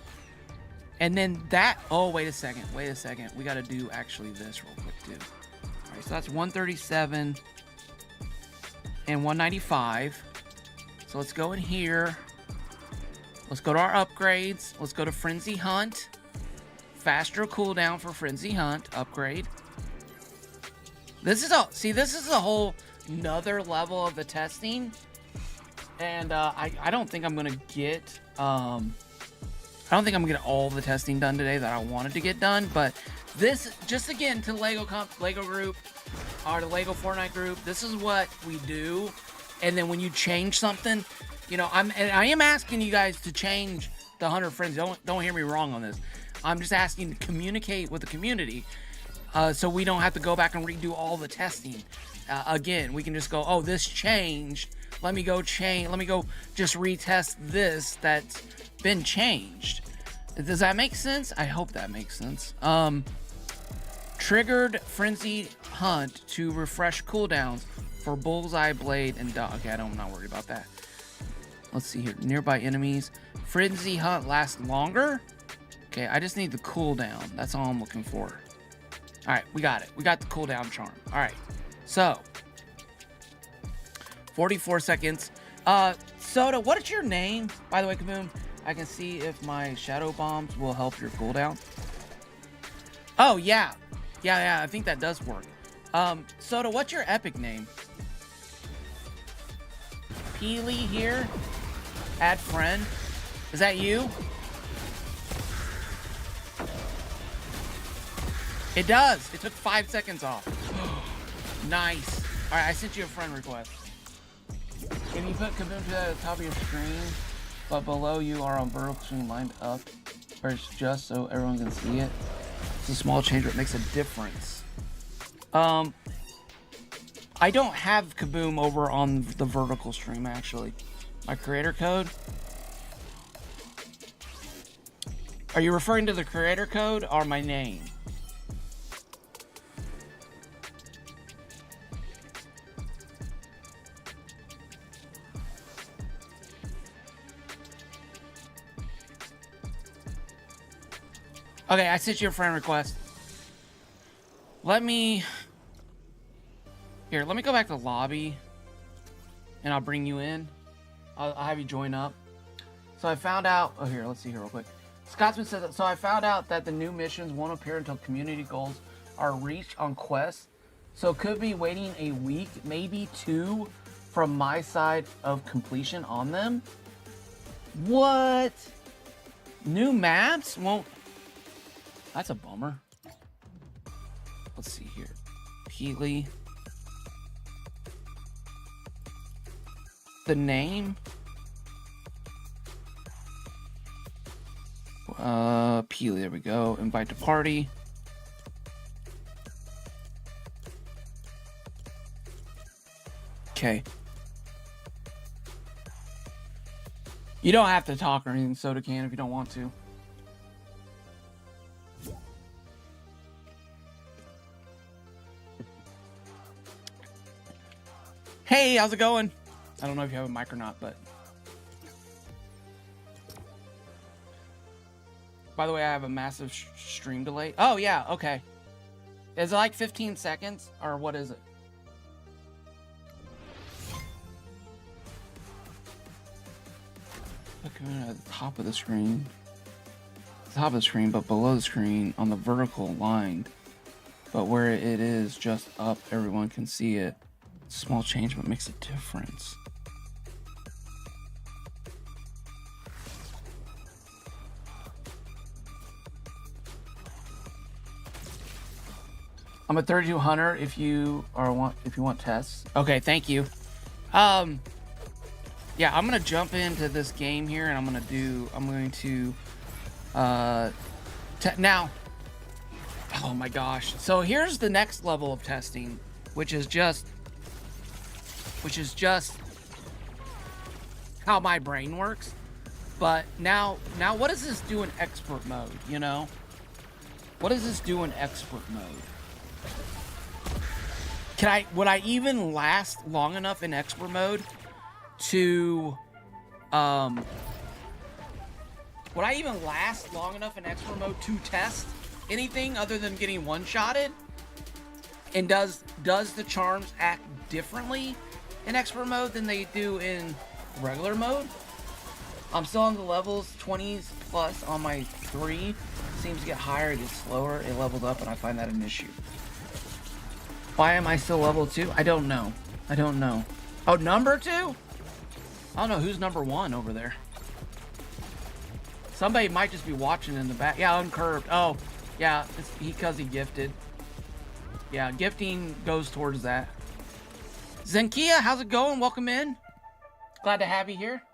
And then that, oh, wait a second. We got to do actually this real quick too. All right, so that's 137 and 195. So let's go in here. Let's go to our upgrades. Let's go to Frenzy Hunt. Faster cooldown for Frenzy Hunt upgrade. This is a whole another level of the testing. And I don't think I'm gonna get all the testing done today that I wanted to get done, but this, just again, to Lego group, or the Lego Fortnite group, this is what we do. And then when you change something, you know, I am asking you guys to change the 100 friends. Don't hear me wrong on this. I'm just asking to communicate with the community, so we don't have to go back and redo all the testing. Again, we can just go, oh, this changed. Let me go just retest this that's been changed. Does that make sense? I hope that makes sense. Triggered Frenzy Hunt to refresh cooldowns for Bullseye, Blade, and Dog. Okay, I'm not worried about that. Let's see here. Nearby enemies. Frenzy Hunt lasts longer. Okay, I just need the cooldown. That's all I'm looking for. All right, we got it. We got the cooldown charm. All right, so 44 seconds. Soda, what is your name? By the way, Kaboom, I can see if my shadow bombs will help your cooldown. Oh, yeah. Yeah, I think that does work. Soda, what's your epic name? Peely here. Add friend. Is that you? It does. It took 5 seconds off. Nice. All right, I sent you a friend request. If you put Kaboom to the top of your screen, but below you are on vertical screen lined up, or it's just so everyone can see it. It's a small change, but it makes a difference. I don't have Kaboom over on the vertical stream, actually. My creator code. Are you referring to the creator code or my name? Okay, I sent you a friend request. let me go back to lobby, and I'll bring you in. I'll have you join up. So I found out. Oh, here, let's see here real quick. Scotsman says that. So I found out that the new missions won't appear until community goals are reached on quests. So could be waiting a week, maybe 2, from my side of completion on them. What? New maps won't. That's a bummer. Let's see here. Peely. The name. Peely, there we go. Invite to party. Okay. You don't have to talk or anything, Soda Can, if you don't want to. Hey, how's it going? I don't know if you have a mic or not, but... By the way, I have a massive stream delay. Oh, yeah, okay. Is it like 15 seconds, or what is it? Looking at the top of the screen. Top of the screen, but below the screen on the vertical line. But where it is just up, everyone can see it. Small change, but makes a difference. I'm at 3200 if you want tests. Okay, thank you. Yeah, I'm gonna jump into this game here, and I'm going to now. Oh my gosh! So here's the next level of testing, which is just how my brain works. But now, what does this do in expert mode? You know, what does this do in expert mode? Would I even last long enough in expert mode to, would I even last long enough in expert mode to test anything other than getting one-shotted? And does the charms act differently in expert mode than they do in regular mode? I'm still on the levels 20s plus on my 3. Seems to get higher, it gets slower. It leveled up, and I find that an issue. Why am I still level 2? I don't know. I don't know. Oh, number 2? I don't know who's number 1 over there. Somebody might just be watching in the back. Yeah, uncurved. Oh, yeah, it's because he gifted. Yeah, gifting goes towards that. Zenkia, how's it going? Welcome in. Glad to have you here.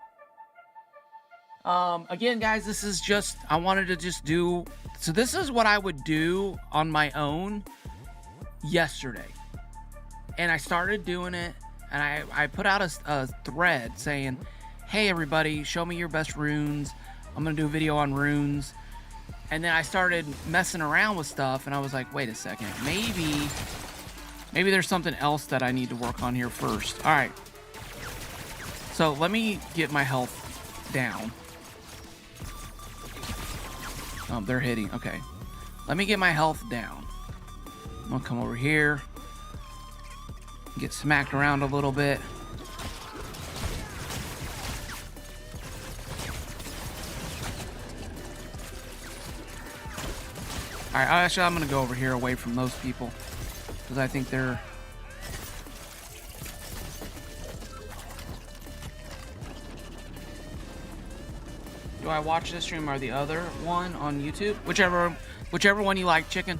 Again, guys, this is just, I wanted to just do, so this is what I would do on my own yesterday. And I started doing it, and I put out a thread saying, hey, everybody, show me your best runes. I'm going to do a video on runes. And then I started messing around with stuff, and I was like, wait a second, maybe there's something else that I need to work on here first. All right. So let me get my health down. Oh, they're hitting. Okay. Let me get my health down. I'm going to come over here. Get smacked around a little bit. Alright, actually, I'm going to go over here away from those people. Because I think they're... Do I watch this stream or the other one on YouTube? Whichever one you like, chicken.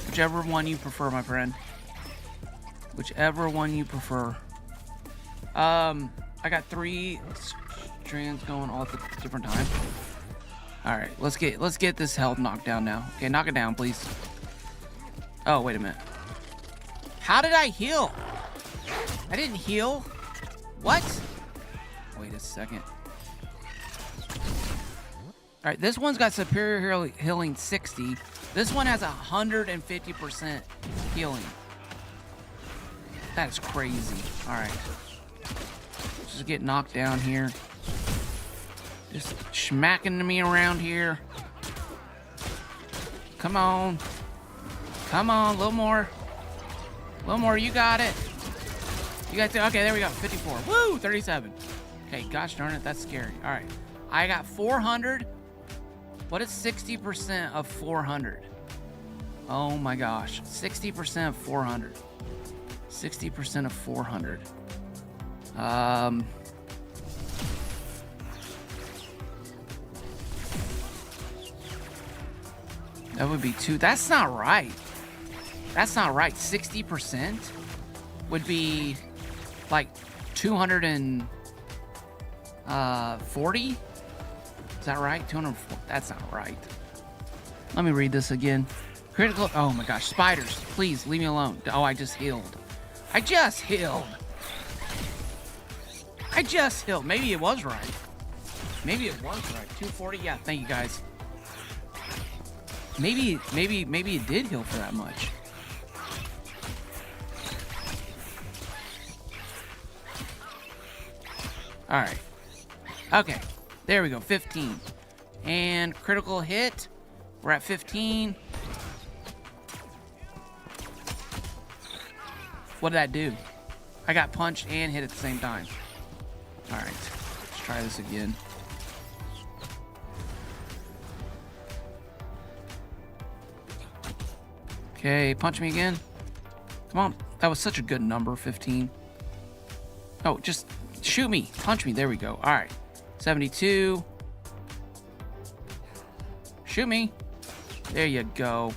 Whichever one you prefer, my friend. Whichever one you prefer. I got 3 strands going all at the different time. All right, let's get this health knocked down now. Okay, knock it down, please. Oh, wait a minute. How did I heal? I didn't heal. What? Wait a second. All right, this one's got superior healing 60. This one has 150% healing. That's crazy. All right. Just get knocked down here. Just smacking me around here. Come on. Come on, a little more. A little more, you got it. You got to, okay, there we go, 54. Woo, 37. Okay, gosh darn it, that's scary. All right, I got 400. What is 60% of 400? Oh my gosh, 60% of 400. 60% of 400. That would be two. That's not right. That's not right. 60% would be like 240. Is that right? 240. That's not right. Let me read this again. Critical. Oh my gosh. Spiders. Please leave me alone. Oh, I just healed. I just healed. I just healed. Maybe it was right. Maybe it was right. 240. Yeah. Thank you guys. Maybe it did heal for that much. All right. Okay. There we go. 15. And critical hit. We're at 15. What did that do? I got punched and hit at the same time. All right. Let's try this again. Okay, punch me again. Come on. That was such a good number, 15. Oh, just shoot me. Punch me. There we go. All right. 72. Shoot me. There you go.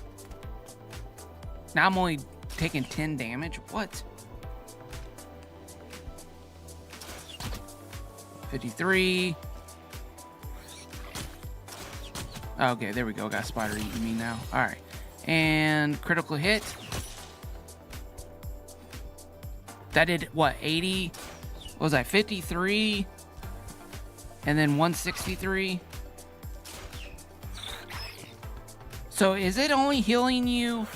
Now I'm only taking 10 damage. What? 53. Okay, there we go. Got spider eating me now. All right. And critical hit. That did what? 80? What was that? 53? And then 163. So is it only healing you?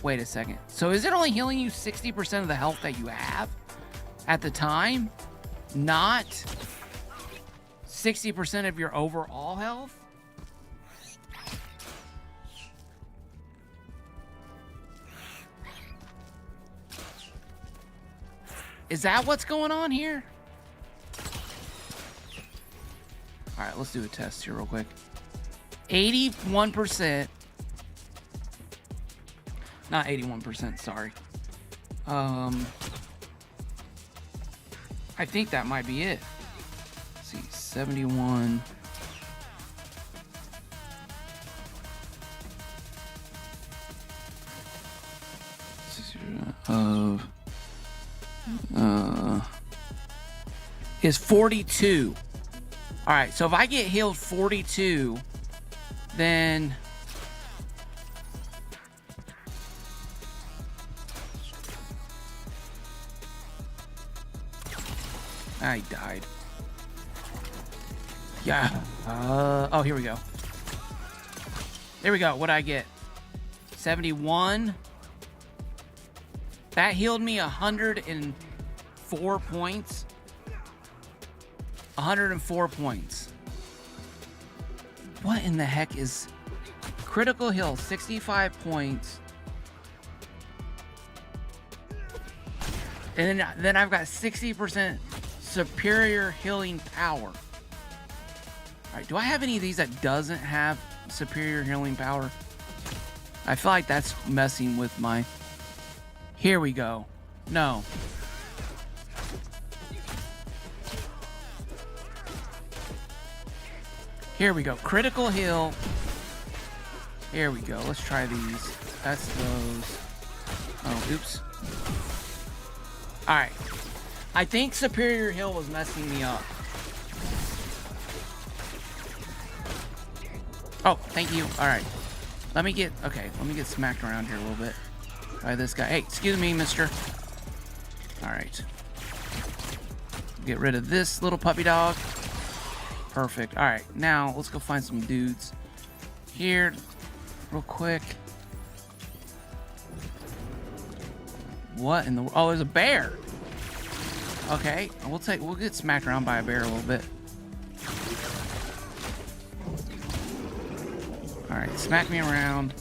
Wait a second. So is it only healing you 60% of the health that you have at the time? Not 60% of your overall health? Is that what's going on here? All right, let's do a test here real quick. 81%. Not 81%, sorry. I think that might be it. Let's see, 71. Of is 42. All right, so if I get healed 42, then I died. Yeah. Oh, here we go. There we go. What'd I get? 71. That healed me 104 points. 104 points. What in the heck is critical heal? 65 points. And then I've got 60% superior healing power. All right, do I have any of these that doesn't have superior healing power? I feel like that's messing with my... Here we go. No. Here we go. Critical heal. Here we go. Let's try these. That's those. Oh, oops. All right. I think superior heal was messing me up. Oh, thank you. All right. Let me get smacked around here a little bit by this guy. Hey, excuse me, mister. All right. Get rid of this little puppy dog. Perfect. All right, now let's go find some dudes here real quick. What in the... Oh, there's a bear. Okay, we'll get smacked around by a bear a little bit. All right, smack me around.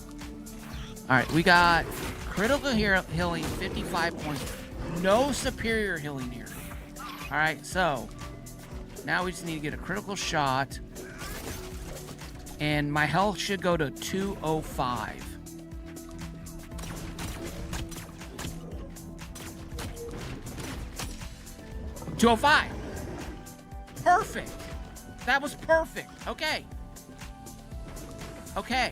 All right, we got critical healing, 55 points. No superior healing here. All right, so now we just need to get a critical shot. And my health should go to 205. Perfect. That was perfect. Okay. Okay.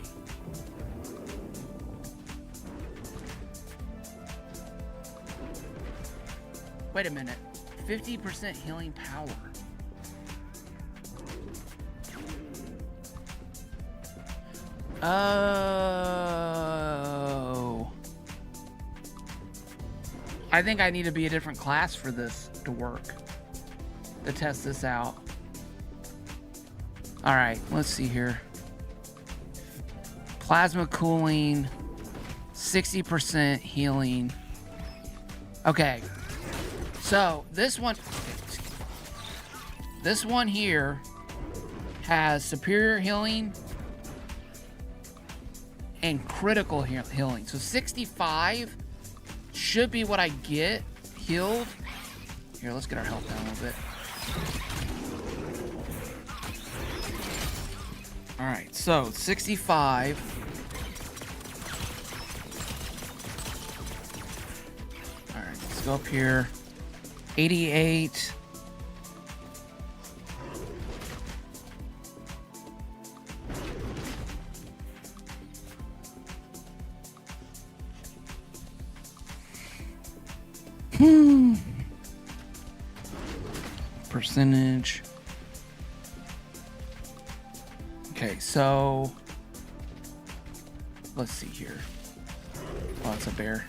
Wait a minute. 50% healing power. Oh. I think I need to be a different class for this to work. To test this out. Alright, let's see here. Plasma cooling. 60% healing. Okay. So, this one here has superior healing and critical healing. So 65 should be what I get healed. Here, let's get our health down a little bit. All right, so 65. All right, let's go up here. 88. Percentage. Okay, so let's see here. Oh, it's a bear.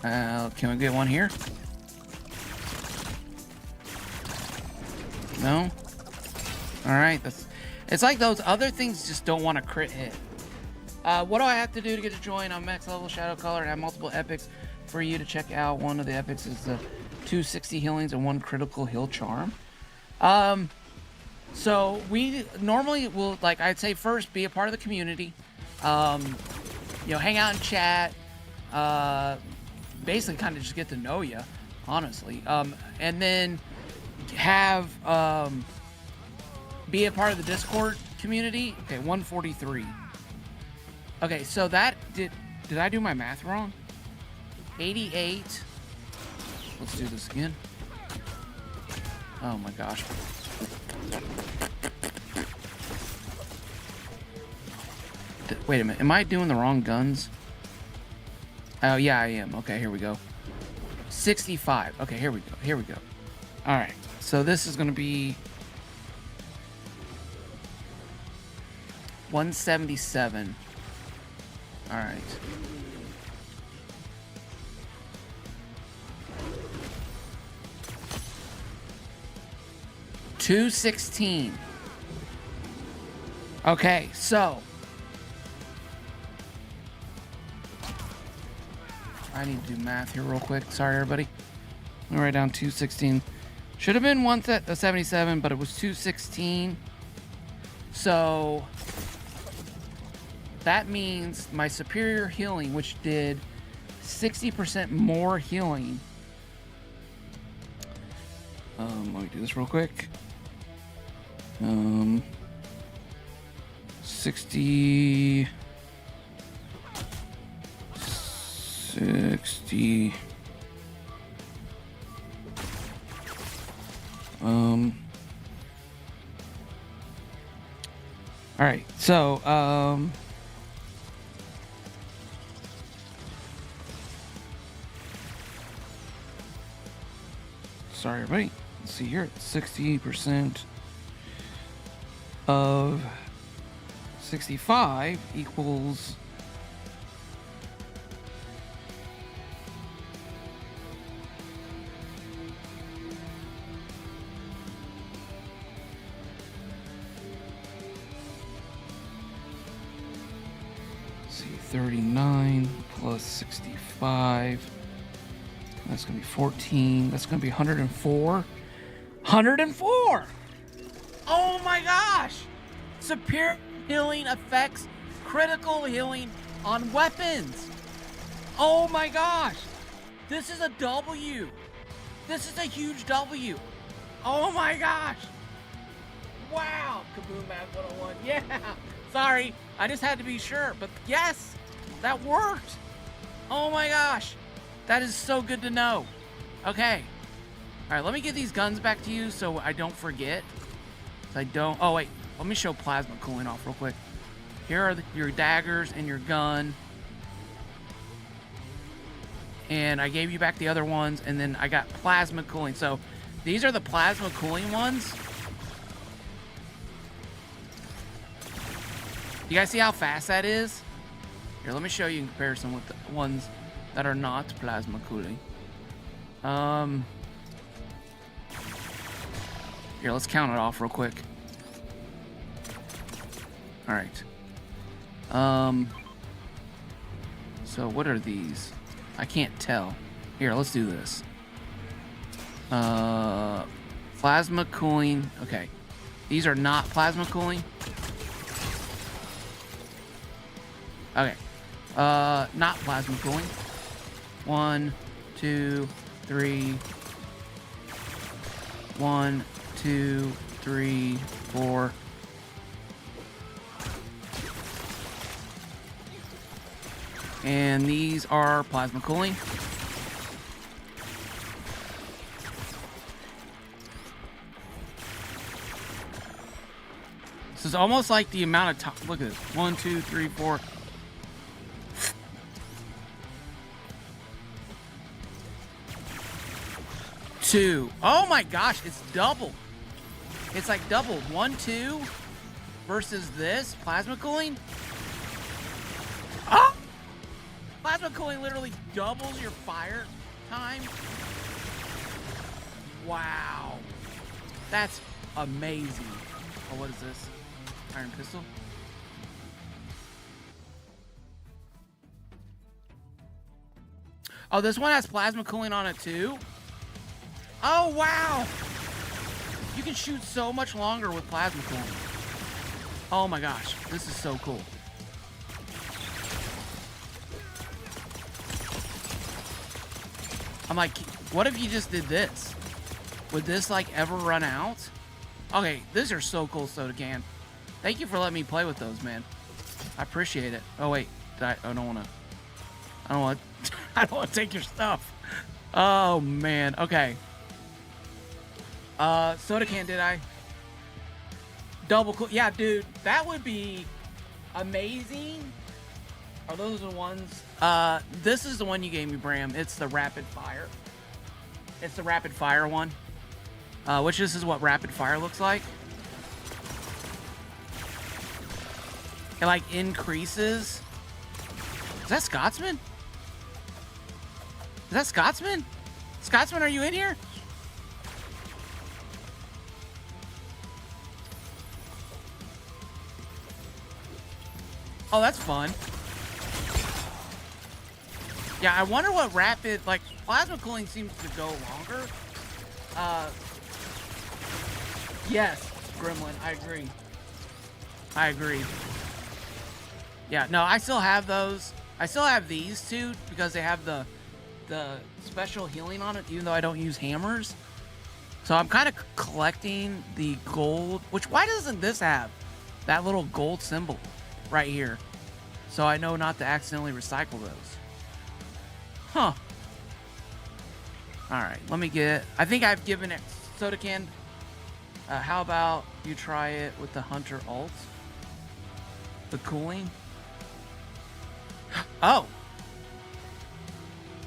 Can we get one here? No? Alright, it's like those other things just don't want to crit hit. What do I have to do to get to join? I'm max level Shadow Color and have multiple epics for you to check out. One of the epics is the 260 healings and 1 critical heal charm. So we normally will, like I'd say, first be a part of the community. You know, hang out and chat. Basically kind of just get to know you, honestly. And then have be a part of the Discord community. Okay, 143. Okay, so that did I do my math wrong? 88. Let's do this again. Oh my gosh. Wait a minute. Am I doing the wrong guns? Oh, yeah, I am. Okay, here we go. 65. Okay, here we go. Here we go. All right. So this is going to be 177. All right. $216. Okay, so I need to do math here real quick. Sorry, everybody. I'm gonna write down 216. Should have been 177, but it was 216. So that means my superior healing, which did 60% more healing. Let me do this real quick. 60. All right, so sorry everybody. Let's see here. 60% of 65 equals see 39 plus 65. That's gonna be 14. That's gonna be 104. 104! Oh my gosh! Superior healing affects critical healing on weapons. Oh my gosh. This is a W. This is a huge W. Oh my gosh. Wow. Kaboom Math 101. Yeah. Sorry. I just had to be sure. But yes, that worked. Oh my gosh. That is so good to know. Okay. All right, let me get these guns back to you so I don't forget. So I don't... Oh, wait. Let me show plasma cooling off real quick. Here are your daggers and your gun. And I gave you back the other ones, and then I got plasma cooling. So these are the plasma cooling ones. You guys see how fast that is? Here, let me show you in comparison with the ones that are not plasma cooling. Here, let's count it off real quick. All right. So what are these? I can't tell. Here, let's do this. Plasma cooling. Okay. These are not plasma cooling. Okay. Not plasma cooling. 1, 2, 3. 1, 2, 3, 4. And these are plasma cooling. This is almost like the amount of time. Look at this. 1, 2, 3, 4. Two. Oh my gosh, it's double. It's like double. 1, 2 versus this plasma cooling. Oh! Plasma cooling literally doubles your fire time. Wow. That's amazing. Oh, what is this? Iron pistol? Oh, this one has plasma cooling on it too? Oh, wow. You can shoot so much longer with plasma cooling. Oh my gosh, this is so cool. I'm like, what if you just did this? Would this like ever run out? Okay, these are so cool, Soda Can. Thank you for letting me play with those, man. I appreciate it. Oh wait, I don't want to. I don't want to take your stuff. Oh man. Okay. Soda Can, did I? Double cool. Yeah, dude, that would be amazing. Are those the ones? This is the one you gave me, Bram. It's the rapid fire. It's the rapid fire one. Which this is what rapid fire looks like. It like increases. Is that Scotsman? Is that Scotsman? Scotsman, are you in here? Oh, that's fun. Yeah, I wonder what rapid, like, plasma cooling seems to go longer. Yes, Gremlin, I agree. I agree. Yeah, no, I still have those. I still have these two because they have the special healing on it, even though I don't use hammers. So I'm kind of collecting the gold, which, why doesn't this have that little gold symbol right here? So I know not to accidentally recycle those. Huh. All right, let me get, I think I've given it, Soda Can. How about you try it with the Hunter ult? The cooling? Oh.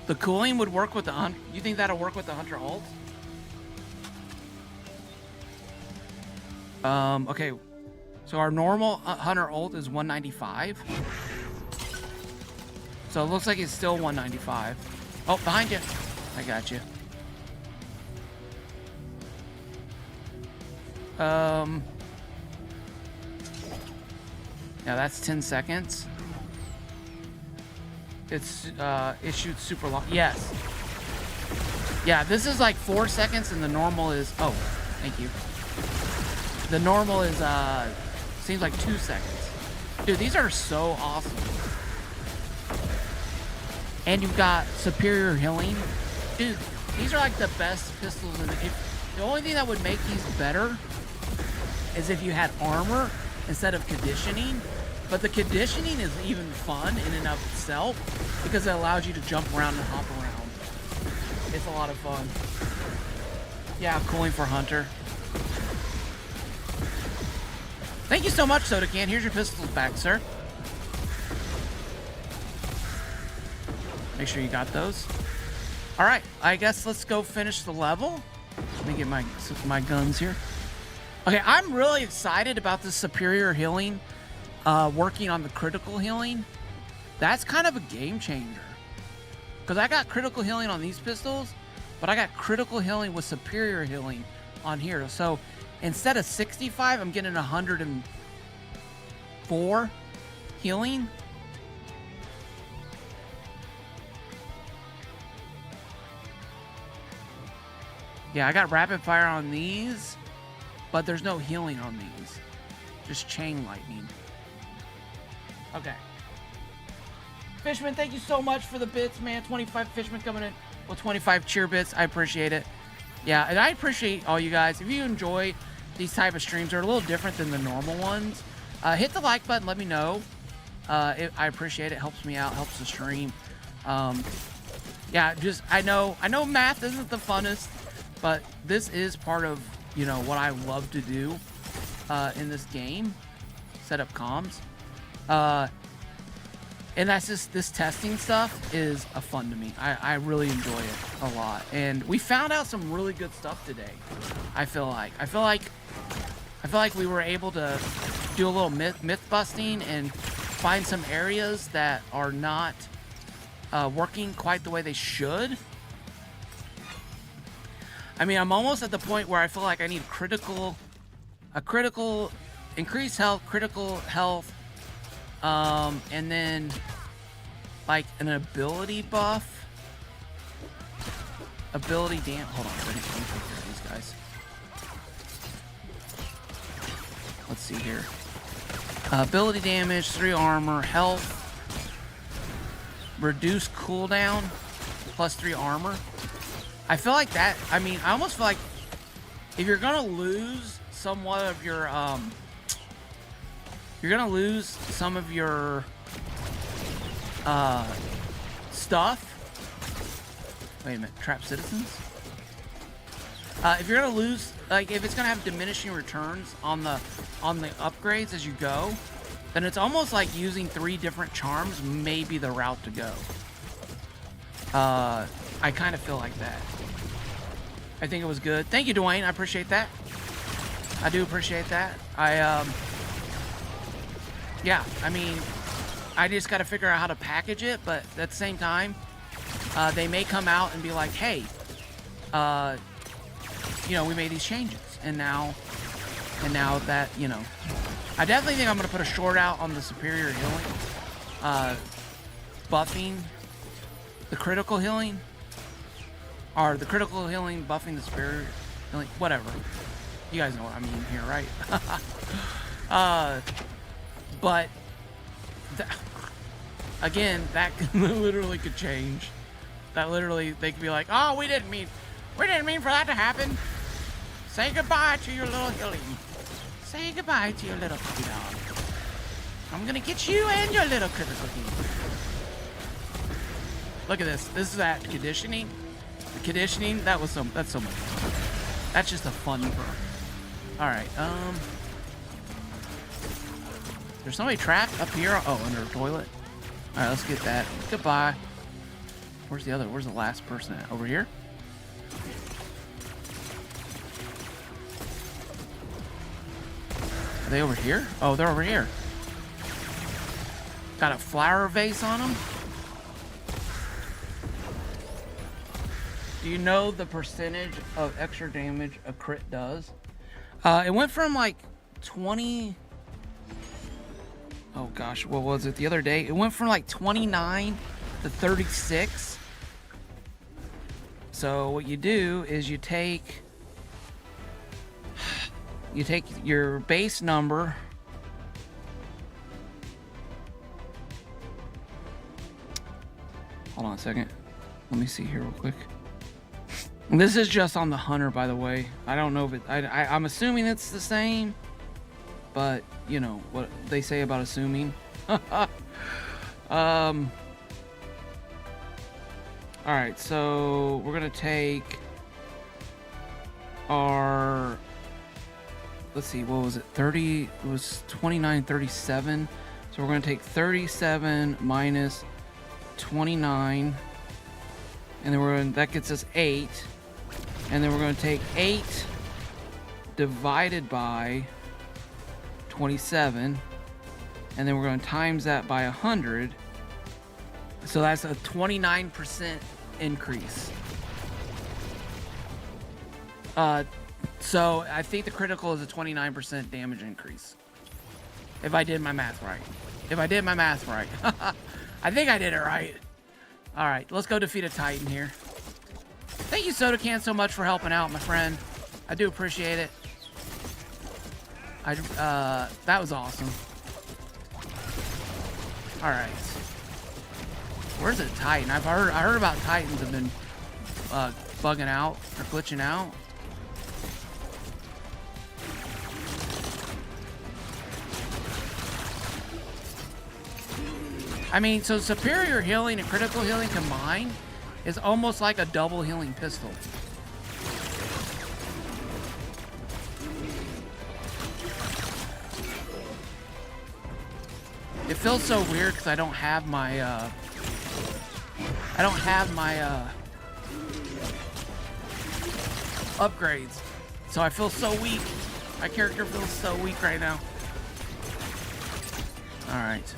The cooling would work with the Hunter. You think that'll work with the Hunter ult? Okay. So our normal Hunter ult is 195. So it looks like it's still 195. Oh, behind you. I got you. Now that's 10 seconds. It's it shoots super long. Yes. Yeah, this is like 4 seconds and the normal is, oh, thank you. The normal is seems like 2 seconds. Dude, these are so awesome. and you've got superior healing. Dude, these are like the best pistols. And the only thing that would make these better is if you had armor instead of conditioning. But the conditioning is even fun in and of itself because it allows you to jump around and hop around. It's a lot of fun. Yeah, cooling for Hunter. Thank you so much, Soda Can. Here's your pistols back, sir. Make sure you got those. All right, I guess let's go finish the level. Let me get my guns here. Okay, I'm really excited about the superior healing, working on the critical healing. That's kind of a game changer. Because I got critical healing on these pistols, but I got critical healing with superior healing on here. So instead of 65, I'm getting 104 healing. Yeah, I got rapid fire on these, but there's no healing on these. Just chain lightning. Okay. Fishman, thank you so much for the bits, man. 25 Fishman coming in with 25 cheer bits. I appreciate it. Yeah, and I appreciate all you guys. If you enjoy these type of streams, they're a little different than the normal ones. Hit the like button. Let me know. I appreciate it. Helps me out. Helps the stream. Yeah, just I know math isn't the funnest, but this is part of, you know, what I love to do in this game. Set up comms. And that's just, this testing stuff is fun to me. I really enjoy it a lot. And we found out some really good stuff today. I feel like we were able to do a little myth busting and find some areas that are not working quite the way they should. I mean, I'm almost at the point where I feel like I need a critical increased health, critical health, and then like an ability buff. Hold on, let me take care of these guys. Let's see here. Ability damage, 3 armor, health, reduce cooldown, plus 3 armor. I feel like that, I mean, I almost feel like if you're gonna lose somewhat of your, you're gonna lose some of your stuff. Wait a minute, trap citizens? If you're gonna lose, like if it's gonna have diminishing returns on the upgrades as you go, then it's almost like using 3 different charms may be the route to go. I kind of feel like that. I think it was good. Thank you, Dwayne. I appreciate that. I do appreciate that. Yeah, I mean, I just got to figure out how to package it, but at the same time, they may come out and be like, hey, you know, we made these changes, and now that, you know, I definitely think I'm going to put a short out on the superior healing, buffing the critical healing, or the critical healing buffing the superior healing, whatever. You guys know what I mean here, right? But again, that literally could change. That literally, they could be like, oh, we didn't mean for that to happen. Say goodbye to your little healing. Say goodbye to your little puppy dog. I'm gonna get you and your little critical healing. Look at this. This is that conditioning. The conditioning, that's so much fun. That's just a fun burn. Alright, there's somebody trapped up here. Oh, under a toilet. Alright, let's get that. Goodbye. Where's the last person at? Over here? Are they over here? Oh, they're over here. Got a flower vase on them. Do you know the percentage of extra damage a crit does? It went from like 20... Oh gosh, what was it the other day? It went from like 29 to 36. So what you do is you take your base number, Hold on a second. Let me see here real quick. This is just on the hunter, by the way. I don't know if it... I'm assuming it's the same. But, you know, what they say about assuming. Alright, so we're going to take our... Let's see, what was it? 30... It was 29, 37. So we're going to take 37 minus 29. And then that gets us 8. And then we're going to take 8 divided by 27. And then we're going to times that by 100. So that's a 29% increase. So I think the critical is a 29% damage increase. If I did my math right. I think I did it right. All right, let's go defeat a Titan here. Thank you, Soda Can, so much for helping out, my friend. I do appreciate it. That was awesome. All right. Where's a Titan? I heard about Titans have been bugging out or glitching out. I mean, so superior healing and critical healing combined is almost like a double healing pistol. It feels so weird because I don't have my upgrades. So I feel so weak. My character feels so weak right now. All right.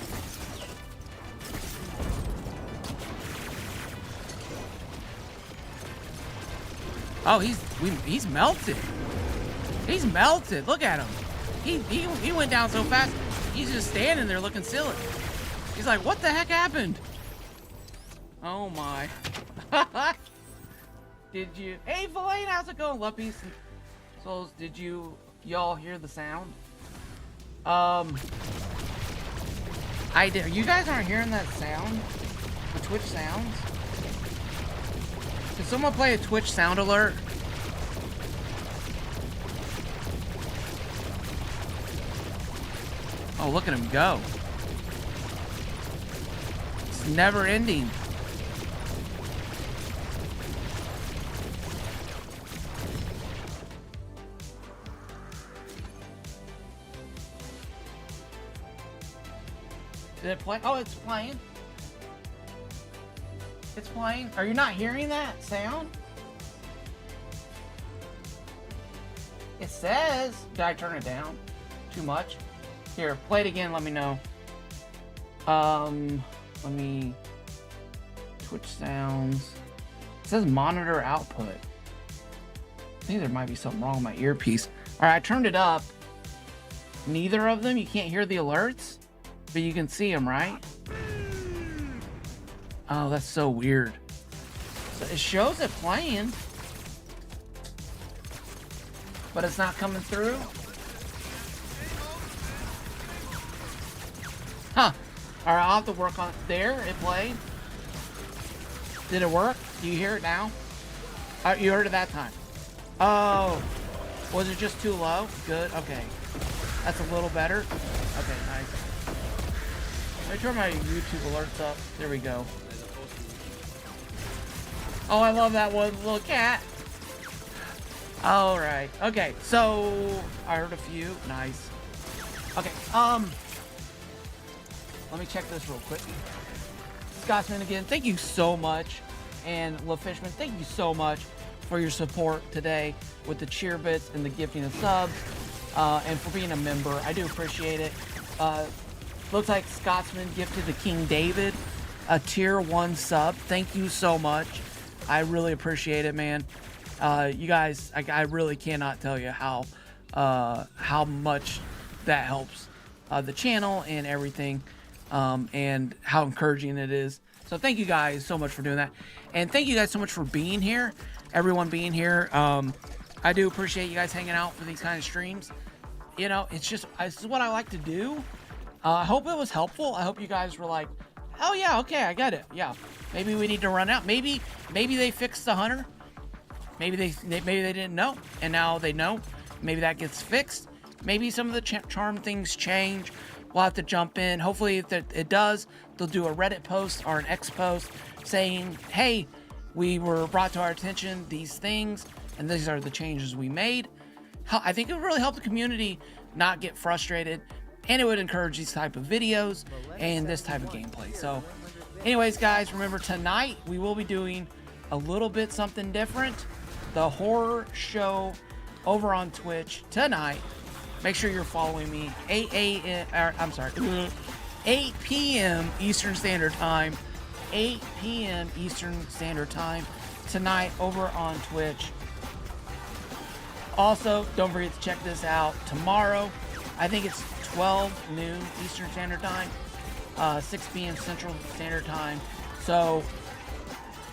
Oh, he's melted. He's melted. Look at him. He went down so fast. He's just standing there looking silly. He's like, what the heck happened? Oh my. Did you? Hey, Villain, how's it going? Love, peace, and souls. Did y'all hear the sound? I did. You guys aren't hearing that sound? The Twitch sounds? Can someone play a Twitch sound alert? Oh, look at him go. It's never ending. Did it play? Oh, it's playing. It's playing. Are you not hearing that sound? It says... Did I turn it down too much? Here, play it again. Let me know. Let me... Twitch sounds. It says monitor output. I think there might be something wrong with my earpiece. Alright, I turned it up. Neither of them? You can't hear the alerts? But you can see them, right? Oh, that's so weird. So it shows it playing. But it's not coming through? Huh. Alright, I'll have to work on it. There, it played. Did it work? Do you hear it now? You heard it that time. Oh. Was it just too low? Good. Okay. That's a little better. Okay, nice. Let me turn my YouTube alerts up. There we go. Oh, I love that one little cat. All right. Okay, so I heard a few. Nice. Okay. Let me check this real quick. Scotsman again, thank you so much. And LaFishman, thank you so much for your support today with the cheer bits and the gifting of subs, and for being a member. I do appreciate it. Looks like Scotsman gifted the King David a tier 1 sub. Thank you so much. I really appreciate it, man. You guys, I really cannot tell you how much that helps the channel and everything, and how encouraging it is. So thank you guys so much for doing that, and thank you guys so much for being here, everyone being here. I do appreciate you guys hanging out for these kind of streams. You know, it's just, this is what I like to do. I hope it was helpful. I hope you guys were like, oh yeah, okay, I get it. Yeah, Maybe we need to run out. Maybe they fixed the hunter. Maybe they didn't know, and now they know. Maybe that gets fixed. Maybe some of the charm things change. We'll have to jump in. Hopefully, if it does, they'll do a Reddit post or an X post saying, hey, we were brought to our attention these things, and these are the changes we made. I think it would really help the community not get frustrated, and it would encourage these type of videos and this type of gameplay. So anyways, guys, remember tonight we will be doing a little bit something different. The horror show over on Twitch tonight. Make sure you're following me. 8 p.m. Eastern Standard Time. 8 p.m. Eastern Standard Time tonight over on Twitch. Also, don't forget to check this out tomorrow. I think it's 12 noon Eastern Standard Time, 6 p.m. Central Standard Time. So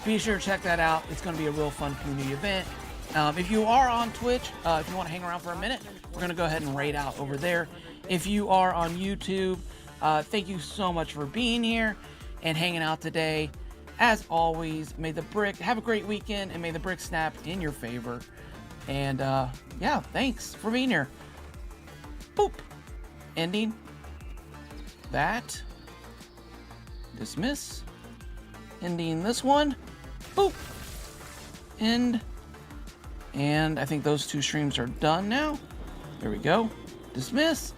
be sure to check that out. It's going to be a real fun community event. If you are on Twitch, if you want to hang around for a minute, we're going to go ahead and raid out over there. If you are on YouTube, thank you so much for being here and hanging out today. As always, may the brick have a great weekend, and may the brick snap in your favor. And yeah, thanks for being here. Boop. Ending that. Dismiss. Ending this one. Boop. End. And I think those two streams are done now. There we go. Dismiss.